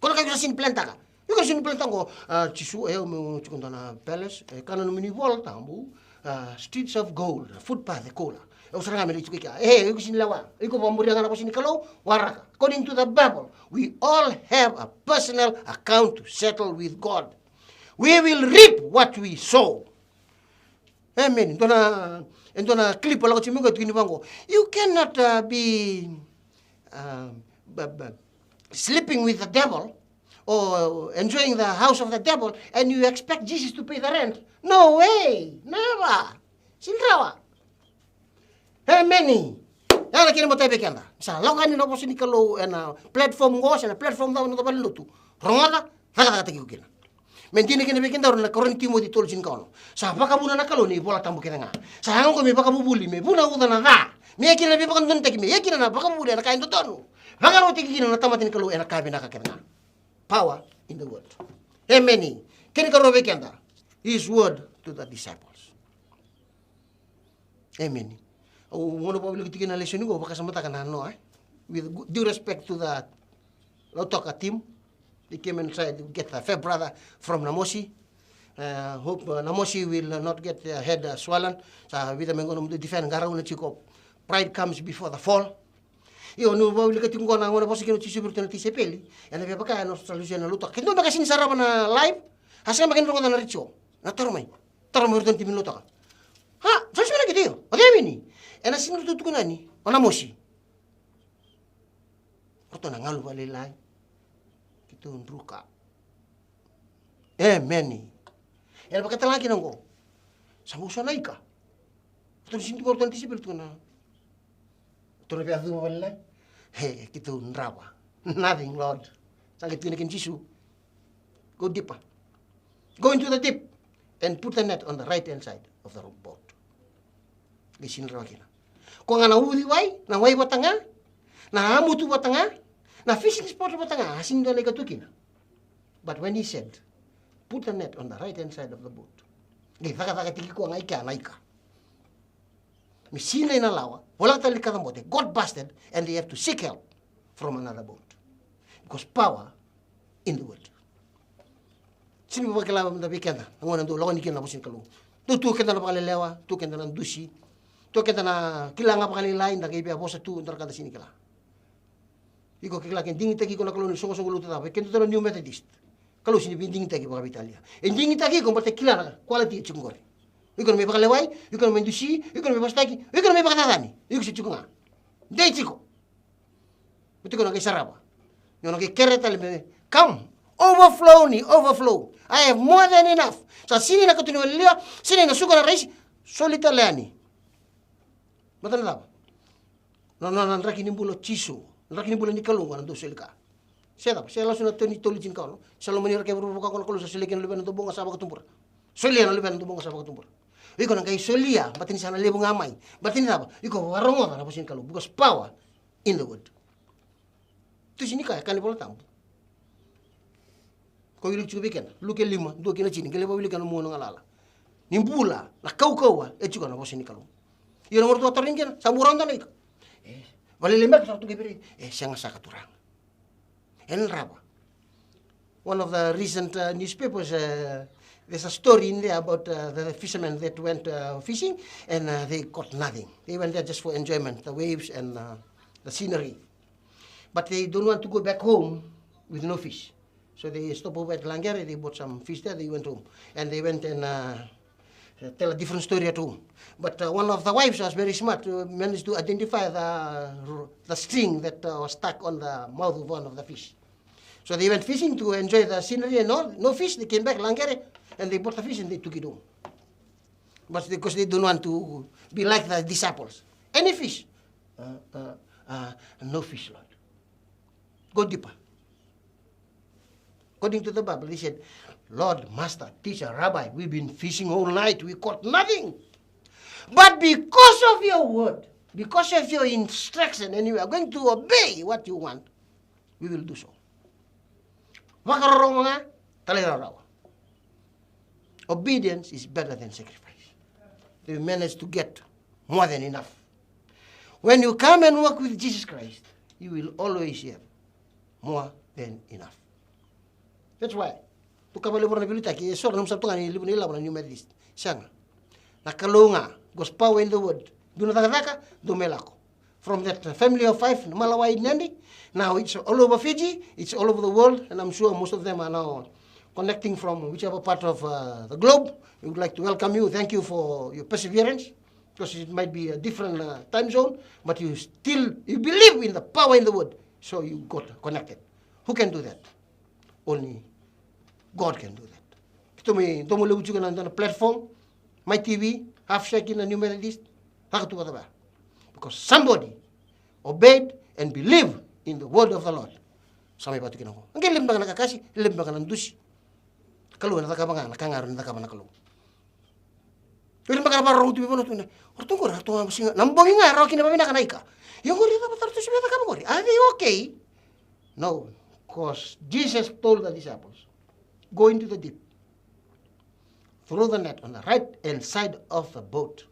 Kung kayo sa sinplanta ka, yung kasi sinplanta ko, chisu mo chukunda na palace, kanan mini wall tambu, streets of gold, footpath, cola. Usara nga itu kaya. Yung sinlawa. Iko pamuriya nga na po sinikalaw, waraka. According to the Bible, we all have a personal account to settle with God. We will reap what we sow. Amen. Ito na clip wala ko simunga ito kinibango. You cannot be sleeping with the devil or enjoying the house of the devil and you expect Jesus to pay the rent. No way. Never. Sinrawa. Many. Yan kini mo tayo bekenda. Sa lokan ni no posini kalo na platform go sa platform daw no tabal lutu. Ronga ka tagi kina. Mentine kene bekin daur na korintimo di tolchin kono. Sa baka buna na kaloni bola tambu kene nga. Sa hango ko me baka bubuli me buna uda na da. Me kina be baka ndon me yakina na baka bubuli na kain tonu. Baka roti kina na tamatin kalu ena kabe na ka kene nga. Power in the word. Emeni. Kene karo bekenda. His word to the disciples. Amen. Oh, ngono pa bilang tikin na lesson ko baka samata kana no With due respect to the Lautoka team, they came and tried to get a fair brother from Namosi. Hope Namosi will not get their head swollen. So with them going to defend Garauna Chiko. Pride comes before the fall. Io no voglio che ti ngona ngona posso che non ci subito ti sepelli e ne baka no soluzione luto che non baka sin saraba na live asa makin rongo na richo na tarmai urton ti minuto ha so sima lagi dio odemini e na sin luto kunani ona moshi koto na ngalu vale lai kitu ndruka meni e baka talaki nango samuso naika to sin ti urton ti sepelli na Tuna pia thuma wala. Hey, kitu nrawa. Nothing, Lord. Sakit kinikin Jisu. Go deeper. Go into the deep and put the net on the right hand side of the boat. Gisin rawa kina. Kung nga naudi way, na way batanga, na hamutu batanga, na fishing spot batanga, asin doon ay katukina. But when he said, put the net on the right hand side of the boat, taka tiki ko ang aika. Misina in alawa, wala tali katamote, got busted, and they have to seek help from another boat. Because power in the word. Sini ba kailangan mo na bigyan na? Ang unang dulo, ako nikin na po sin kalu. Tutukin na pakalelewa, tukin na ng dusi, tukin na kailangan pakalilain, nag-ibig po sa tuon tarkada sini kala. Iko kailangan, dingin tagi ko na kalu, sungo-sungo luto na, kaya ito na New Methodist. Kalu sini dingin tagi pa kapitalia. E dingin tagi ko, basta kilala, quality chungori. Iko may pakaleway, iko may dusi, iko may pastaki, iko may pakatadani. Iko si chunga. Day chiko. Buti ko na kay saraba. Yung kay kereta libe, come, overflow. I have more than enough. Sa sini na katunulia, sini na suka na rais, solita leani. Matan na ba? Nanraki ni bulo chisu, nanraki ni bulo ni kalunga nando selika. Siya langsung na tulitin ka, no? Sa lumanira kay burubuka ko na kalu sa silikin libe ng tubong asaba katumpura. Solia na libe ng tubong asaba katumpura. Iko nang kay solia, batin sana libo ngamay. Batin na ba? Iko warongo na posin kalu, because power in the word. Tu sini kaya kan bola tampo. Ko ilu chuko biken, luke lima, do kina chini, kele babili kan mo ngalala. Nimbula, na kau e chuko na posin kalu. Iyo nomor 2 tarin kena, samburan tan iko. Vale lemak sa tu gebiri, siang sa katurang. En raba. One of the recent newspapers there's a story in there about the fishermen that went fishing and they caught nothing. They went there just for enjoyment, the waves and the scenery. But they don't want to go back home with no fish. So they stopped over at Langere, they bought some fish there, they went home. And they went and tell a different story at home. But one of the wives was very smart, managed to identify the string that was stuck on the mouth of one of the fish. So they went fishing to enjoy the scenery and all. No fish, they came back, Langere, and they bought the fish and they took it home. But because they don't want to be like the disciples. Any fish? No fish, Lord. Go deeper. According to the Bible, they said, Lord, Master, Teacher, Rabbi, we've been fishing all night, we caught nothing. But because of your word, because of your instruction, and we are going to obey what you want, we will do so. Obedience is better than sacrifice. They manage to get more than enough. When you come and walk with Jesus Christ, you will always have more than enough. That's why. New Methodist. Nakalunga, God's power in the word. From that family of 5, Malawai Nandi, now it's all over Fiji, it's all over the world, and I'm sure most of them are now connecting from whichever part of the globe. We would like to welcome you. Thank you for your perseverance, because it might be a different time zone, but you believe in the power in the word, so you got connected. Who can do that? Only God can do that. Ito may tumulog juga na platform, my TV, half shaking na New Methodist, nakatuwa ba? Because somebody obeyed and believed in the word of the Lord. Samay patukin ako. Ang limba ka nakakasi, limba ka ng dusi. Kalau na takabanga na kangaru na takabana kalau. Pero makarabarong tu bibono tu na. Orto ko rato nga singa. Nambongi nga raw kinabamina kanaika. Yung gori dapat tarto siya takabang gori. Are they okay? No, because Jesus told the disciples, go into the deep. Throw the net on the right hand side of the boat.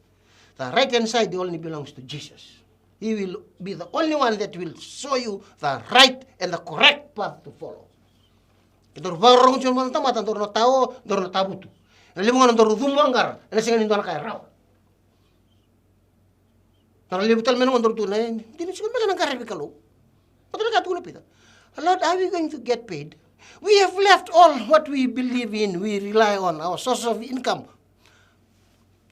The right hand side only belongs to Jesus. He will be the only one that will show you the right and the correct path to follow. Ito barong cuma mata dor na tao, dor na tabutu. Limungan dor dumanggar, na singa nindo na kay raw. Tara libutal menong dor tu na, dili singa meka nang karebe kalo. Padala ka tu na pita. Lord, are we going to get paid? We have left all what we believe in, we rely on, our source of income,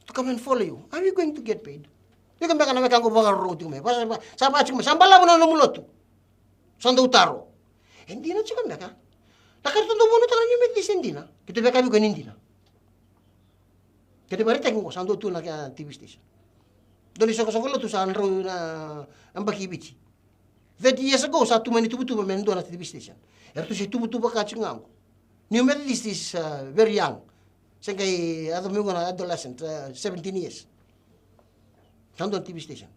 to come and follow you. Are we going to get paid? Di kan meka na meka ko bagar ro tu me. Sapa chuma sambala mo na lumulotu. Sando utaro. Hindi na chika meka. Nakarito mo na tangan yung medis hindi na. Kita beka bi hindi na. Kita bari tengo sando tu na kaya TV station. Doni sa kasangolo tu sa anro na ang bakibici. 30 years ago, sa tumani tubutuba men doon at TV station. Erto si tubutuba ka chingam. New Methodist is very young. Sen kay ato mo na adolescent, 17 years. Sando TV station.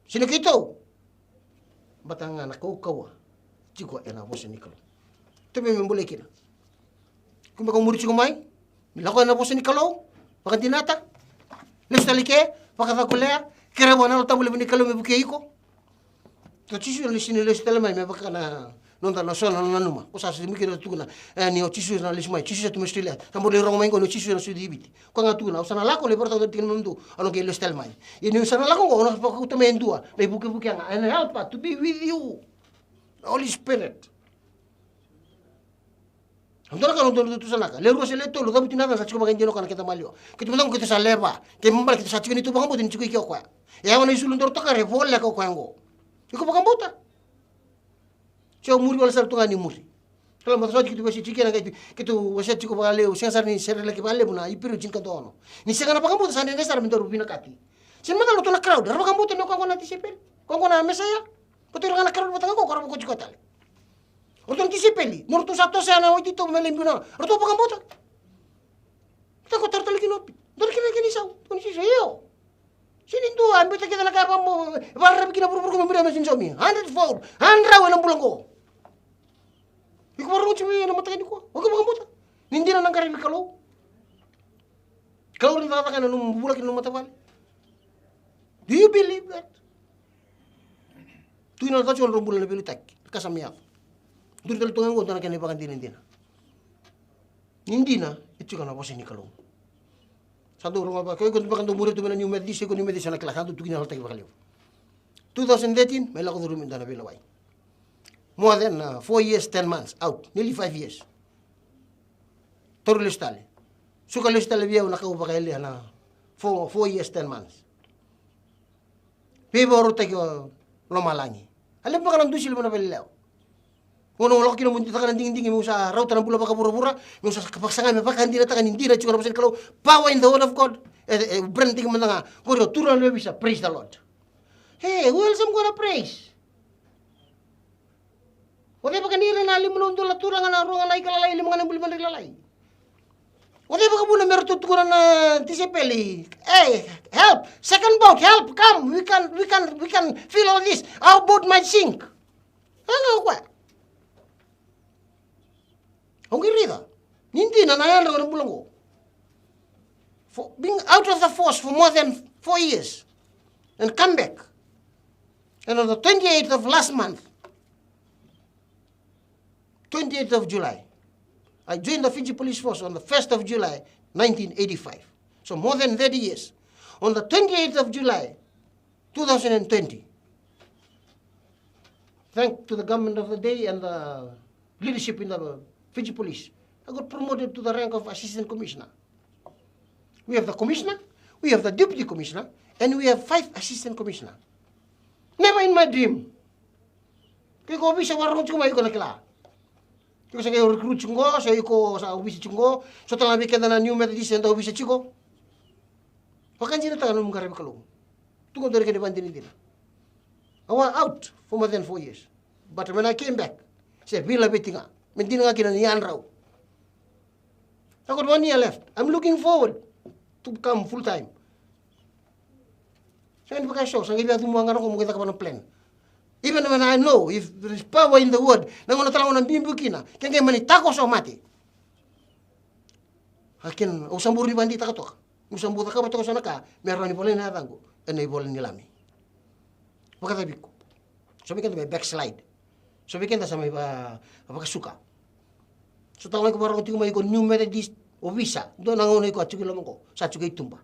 Sino kito? Batang nakaukawa. Chiko ena bosa nikalo. Tabi mo mbulay kina. Kung baka umuri chingumay, milako na bosa nikalo. Baka dinata. Lestalike, baka fakulea, kira mo na utamuli nikalo me bukeiko. Cisu na lisini lestela mai me baka na nonta na sona na numa. Kusa sa mikira tuguna. Ni o cisu na lismai, cisu sa tumestila. Tambo le rong mai no cisu na sudibiti. Ko nga tuguna, usana lako le porta tin mundu. Ano ke lestela mai. Ini usana lako ko na paka utamendua. Le buke nga and help to be with you. Holy Spirit. Andora ka nonto tu sana ka. Le ro se le tolo dabu tinata sa chiko magenjeno kana kita malio. Kita mutang kita sa leva. Ke mbal kita sa chiko ni tu bang botin chiko ikyo kwa. Ya wana isulun dor to ka revolle ko kwango. Iko pakambuta. Siya umuri wala sa tunga ni muri. Kalau matasod kitu wasi chikena kitu wasi chiko pagaleo siya sarni serele ke bale buna ipiru chinka dono. Ni siya kana pakambuta sa ndenge sar mindoru binakati. Sin mata lo to na crowd, ra pakambuta no kangona tisipel. Kangona mesaya. Koto nga na crowd batanga ko karabo ko chikotale. Orton tisipeli, morto sa to sa na oitito melembuna. Orto pakambuta. Kita ko tartali kinopi. Dor kini saw. Kuni siya yo. Sinindu ambil kita nak apa mo warna bikin buru-buru memberi mesin somi 100 100 bulan ko. Iku baru cumi na matakan ko. Ako magambuta. Hindi na nang karimi kalau. Kalau ni tatakan nung bulakin nung matawal. Do you believe that? Tu ina tacho nung bulan na bilitak. Kasamiyak. Duri tal tungan ko tanah kani pakan hindi na. Hindi na itu kana bosin ni kalau. Satu orang apa? Kau ikut pakai tu murid tu mana New Methodist, ikut New Methodist anak kelas satu tu kini hal tak bakal 2013, melak tu rumit dana belawai. More than 4 years, 10 months out, nearly 5 years. Toru listale. Suka listale biar nak kau pakai lihat na 4 years, 10 months. Biar orang tak lama lagi. Alam pakai nanti silap na beliau. Ono wala kino mun takanan ding mo sa raw tanang pula baka pura-pura mo sa kapaksangan me baka hindi na takan hindi na chukar pasen kalau power in the word of God branding man nga ko turan le bisa praise the Lord. Hey, who else am gonna praise? Wala baka nira na limun undol la turang na ruang na ikalalay limang na bulman lalay. Wala baka buna meron tutukuran na tisipeli. Hey, help! Second boat, help! Come! We can feel all this. Our boat might sink. Ano kwa? Ang girida. Hindi na nayan lang ng bulang ko. Being out of the force for more than 4 years. And come back. And on the 28th of last month, 28th of July, I joined the Fiji Police Force on the 1st of July, 1985. So more than 30 years. On the 28th of July, 2020, thanks to the government of the day and the leadership in the Fiji Police, I got promoted to the rank of Assistant Commissioner. We have the Commissioner, we have the Deputy Commissioner, and we have 5 Assistant Commissioner. Never in my dream. Kaya ko bisa warung cuma iko nakila. Kaya sa kayo recruit cungo, sa iko sa ubisi cungo, so tala bikin na New Methodist and ubisi cungo. Pakan jina tangan nung karib kalung. Tunggu dari kene bandini dina. I was out for more than 4 years. But when I came back, saya bila betinga. Mending nga kinanian raw. I got 1 year left. I'm looking forward to become full time. So hindi pa kayo, sang ibi atong mga ko kita ka ng plan. Even when I know if there is power in the word, nangono talaga ng bimbukina, kaya kayo manitako sa mati. Akin, usambur ni bandita ka to. Usambur ka ba to sa naka, meron ni boleh na tango, na boleh nilami. Pagkatabi ko. Sabi kan may backslide. Sabi kan sa may apakasuka. So tawag ko parang tingin ko new Methodist o visa. Doon nangono ko at sige lamang ko. Sa sige itumba.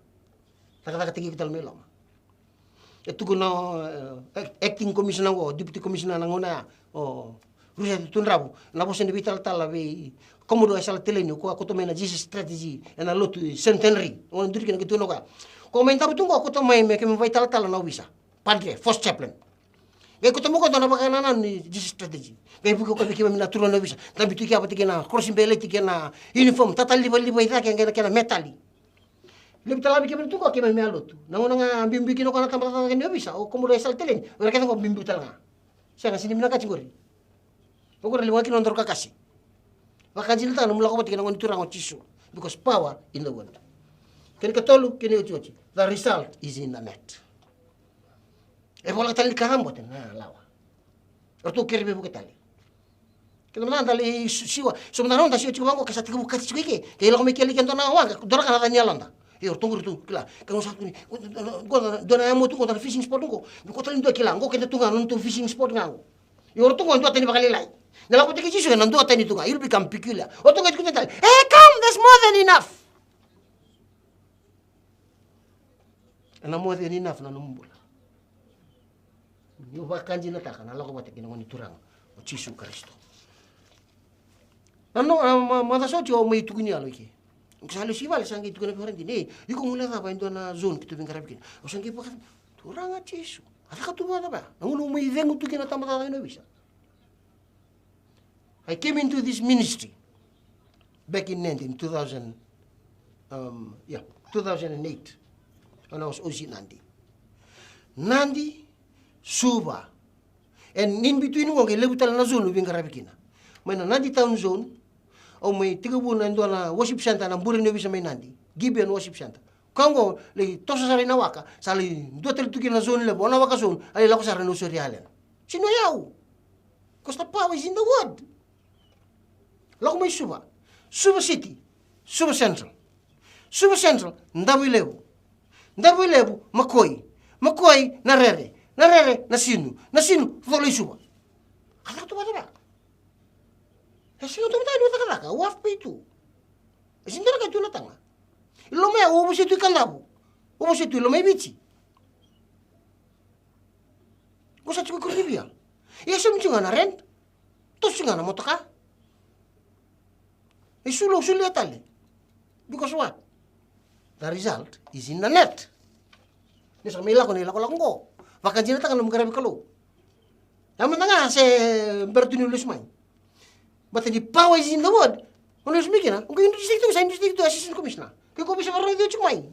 Takatiki kita lamang. Ito ko na acting commissioner ko, deputy commissioner nangona o Rusia tunrabu. Napos ni vital talabi komodo asal telenyo ko ako to may na Jesus strategy na lotu centenary. On diri kana kituno ka. Komentar tungo ako to may kemi vital tala na visa. Padre, first chaplain. Gaya ko temu ko to na bakananan ni Jesus strategy. Gaya buko ko kemi na turun na visa. Tabi tu kia patikena crossing bele tikena uniform tatali bali ita kena metali. Lebih talabi kemi tungo kemi me alotu. Nangona nga bimbi kino kana tambata keni visa o komodo asal telen. Ora kena ko bimbi talanga. Siya nga sinimina ka chingori. Pokoknya liwaki nonton kakasi. Wakanjil ta namula ko batik nang turang chisu because power in the world. Kini katolu kini uchi. The result is in the net. E bola tali karambo na lawa. Ortu kirbe bu ketali. Kini mana tali siwa. So mana ronda siwa chiwango kasati ku kati chike. Ke lo mekeli kento na wanga dora kana tanya londa. E ortu ngurtu kila. Kano satu ni. Dona amu tu ko fishing spot ko. Ko tali ndo kila ngo kenta tunga nonto fishing spot ngango. E ortu ngo ndo tani bakalilai. Nella ko tiki chisu nan do atani tunga. You'll become peculiar. Ortu ngo kutental. Hey, come, there's more than enough. And more than enough na numbula. Yo bakanji na taka na lako batik ngoni turang o Jesu Kristo. Ano madasochi o may tukuni alo iki. Kusalo siwal sangi tukuni parenti ne. Iko mula ta ba ndo na zone kitu bingarapkin. O sangi pa turang a Jesu. Ada ka tuwa ba? Nangulo may vengo tukina tamata na bisa. I came into this ministry back in 2008 when I was OC Nandi, Suba, and in between ko kay lebutal na zone ubing karabikina. May na Nandi town zone o may tigabun na na worship center ng buring nebi sa may Nandi, Gibeon worship center. Kango le tosa sa rin nawaka, sali do tukin na zone lebo na waka zone, ali lako sa rin usurialen. Sino yaw? Because the power is in the word. Lako may Suba City, Suba Central, Ndawilebu, Makoy, Narere, Nasinu, Voloy Suba. Kata tu ba? Sino tu tayo taka waf pa ito. Sindara ka tu na tanga. Ilomay ubo situ kanabu. Ubo situ ilomay bichi. Gusto ko kuribia. Iya sumcunga na rent. Tosunga na motoka. Isulo atali. Because what? The result is in the net. Nisa mila ko nila ko lang ko. Baka dyan natangan ng magkarabi kalo. Naman na nga si Bertunulis may. But the power is in the word. Kung speaking na, kung industry to assistant commissioner. Kaya ko bisa parang ito chumay.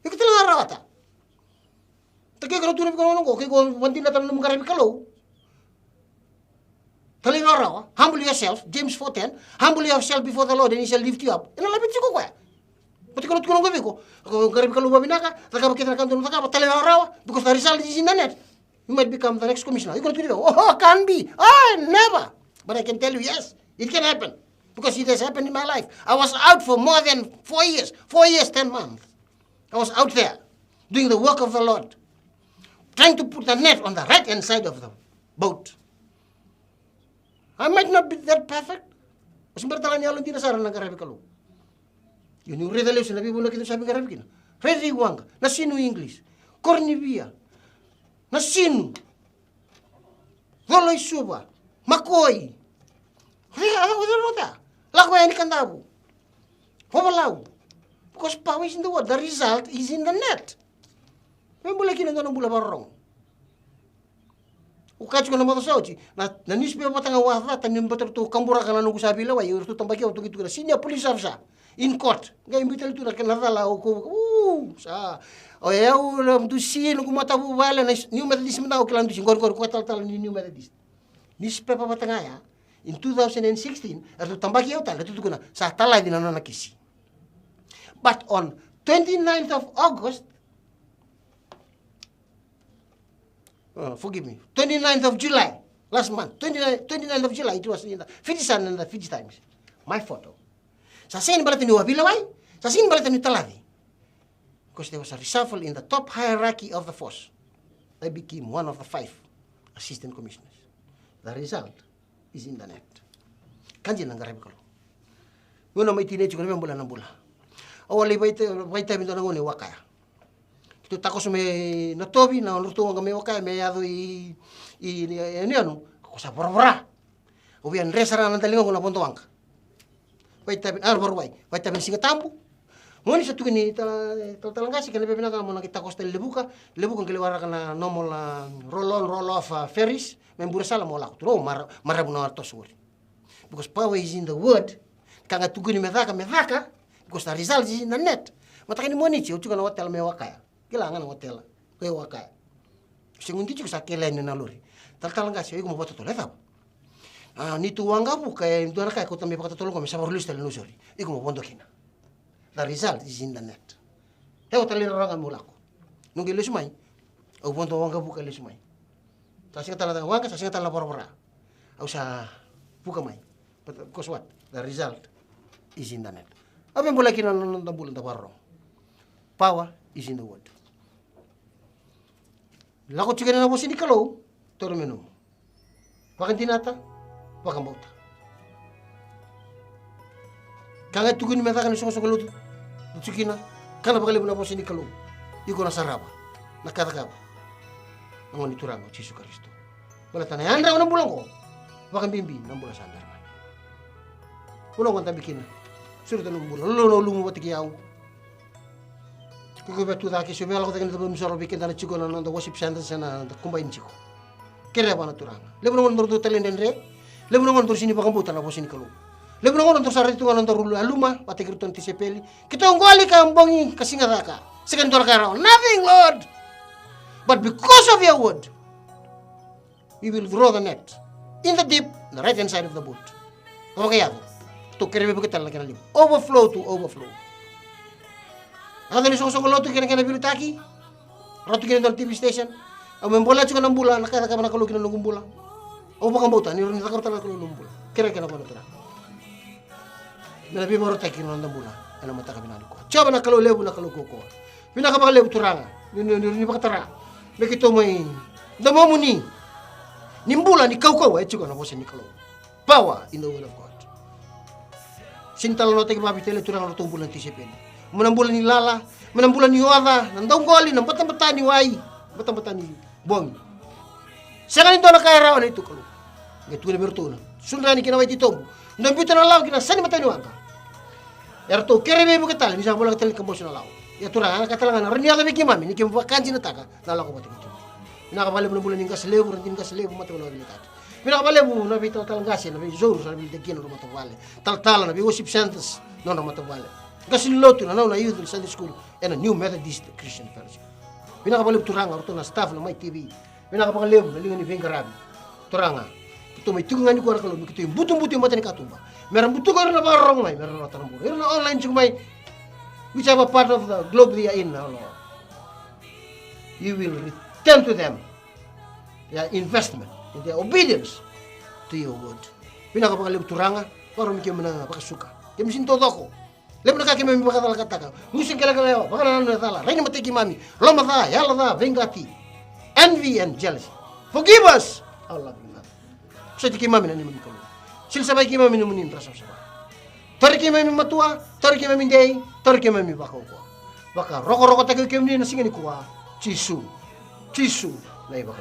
Kaya ko talang araw ata. Kaya ko tunay ko nung ko. Kaya ko wanti na tanong ng magkarabi kalo. Taling araw, humble yourself, James 4:10, humble yourself before the Lord and He shall lift you up. Inalapit ko kaya. Pati ko nung gabi ko, ako garib ka lumabi na ka, kita na kanto ng taka, taling araw, because the result is in the net. You might become the next commissioner. You can can be. Never. But I can tell you, yes, it can happen. Because it has happened in my life. I was out for more than 4 years, 10 months. I was out there, doing the work of the Lord, trying to put the net on the right-hand side of the boat. I might not be that perfect. Mas bertalan niya lang din sa ng karabi kalo. Yun yung redaliw sinabi mo na kita sabi karabi kina. Redi Wang, nasino English. Cornivia, nasino. Voloy Suba, Makoy. Lakway ni kandabu. Pumalaw. Because power is in the word. The result is in the net. May mula kinagano mula barong. Ukachi ko na mga sauci na newspaper patanga wafra tanim bater tu kambura kana nunggu sabi lawa yur tu tambaki waktu gitu senior police officer in court ngai imbital tu kana dala ko sa o eu lam tu si nunggu mata bu wala na new methodist na o klan tu gor ko tal new methodist newspaper patanga ya in 2016 tu tambaki eu tal tu kuna sa talai dinana na kisi But on 29th of August, forgive me, 29th of July, last month, 29th of July, it was in the Fiji Sun and the Fiji Times. My photo. Sa sin balatan ni Wabilaway, sa sin balatan ni Talavi. Because there was a reshuffle in the top hierarchy of the force. I became one of the 5 assistant commissioners. The result is in the net. Kanji nang garib ko. Ngono may teenage ko na bola ng bola. Awali baita minto nangone wakaya. Kito takos may natobi na luto nga may wakaya may yado ini ano ko sa porpora. Ubian resara nang talingo ko na ponto wangka. Baita arbor baita singa tambu. Ngoni sa tukini talangasi kan lebih pinaka mo nakita ko sa lebuka kan kaliwara kana normal roll on roll off ferries membura sala mo lako tro marabu na to suri. Because power is in the word. Kanga tukini medaka because the result is in the net. Matakini mo ni chiu na hotel me wakaya. Kailangan ng hotel kay wakaya. Singundi chiu sa kailan na lori. Talangasi ko mo boto to leta. Ni tuwanga bu kay ndo na kay ko tambi pakatulong ko me sa morlista no suri. Iko mo bondo kina. The result is in the net. Heo talirarangan mo lako. Nung gilis may, o punto wangga buka gilis may. Sa talaga wangga, sa talaga para. O sa buka may. But because what? The result is in the net. Abi mulai kina nang bulan taparo. Power is in the word. Lako chicken na po sinikalo, toro menu. Wakan tinata, wakan bauta. Kanga tugun metakan so lutu. Tsukina, kana bakal na po sinikalo. Iko na saraba. Nakataka. Ang iturango si Jesus Kristo. Wala tanay andra ng bulang ko. Wakan bimbi ng bulang sa andarman. Bulang ko tabikin. Suru tanong bulang. Lolo lumo batikiyaw. Kuko betu daki subela ko takin tabi misoro bikin na chiko na the worship center sana combine chiko. Kere ba na turanga. Lebo naman do talen den re. Lebo naman do sini pakambuta na po sinikalo. Lebo naman do sarito nga nang rulo aluma patikirton ti sepeli. Kita ngwali ka ambongi kasingadaka. Second door ka nothing, Lord. But because of your word, we will throw the net in the deep, the right hand side of the boat. Kamu kaya to kerebe bukital na kinalim. Overflow to overflow. Ada ni sosok loto kena bilutaki. Ratu kena dalam TV station. Ang bola juga ng bola, nakaka man nakalugin ng bola. O baka bota ni ron nakakita na ng bola. Kira kena ko na. Nabi mo rotaki ng bola. Ano mata ka binalo ko. Chaba nakalulebu nakalugo ko. Pinakabalebu turanga. Ni bakatara. Bekito may damo mo ni. Nimbula ni kau ay juga na bosin ni kalau. Power in the word of God. Sintal no tegi babi tele turanga rotong bulan tisipin. Menambulan ni lala, menambulan ni wada, nandang goli, nang batang-batang ni wai, batang-batang ni bong. Sangan ito na kaya rawan ito kalau. Gitu na bertuna. Sundan ni kinawai titombo. Nang bito na law kina sani mata ni wangka. Erto kerebe mo ketal, bisa bola ketal kambos na law. Ya turang ana katalangan renia tabi kimami, ni kimba kanji na taka, nala ko pati kito. Pinakabale mo bulan ning kaslebu, rantin kaslebu mata wala bilitat. Pinakabale mo na bito talangasi, na bi zoru sa bi degin ro mata wale. Tal-tala na bi worship centers, no na mata wale. Kasi loto na na youth Sunday school and a new Methodist Christian fellowship. Pinakabalib turanga orto na staff na may TV. Pinakabalib na lingan ni Vengarabi. Turanga. Ito may tungan ni ko arkalo ito yung butong-butong mata ni katumba. Meron butong ko na barong may meron na tanong. Meron na online chung may whichever part of the globe they are in now, Lord. You will return to them their investment and their obedience to your word. Pinakabalib turanga para mi kiyo na pakasuka. Kaya misinto ko. Lebo na kaki mami bakal katakan. Musim kala-kala bakal na tala. Rain mateki mami. Loma tha, yalla tha, vengati. Envy and jealousy. Forgive us. Allah bilang. Sa tiki mami na niman kalu. Silsabay ki mami numunin rasa sa. Tori ki mami matua, tori ki mami day, tori ki mami bakaw ko. Baka roko-roko tayo ki mami na singa ni kuwa. Chisu. Na iba ka.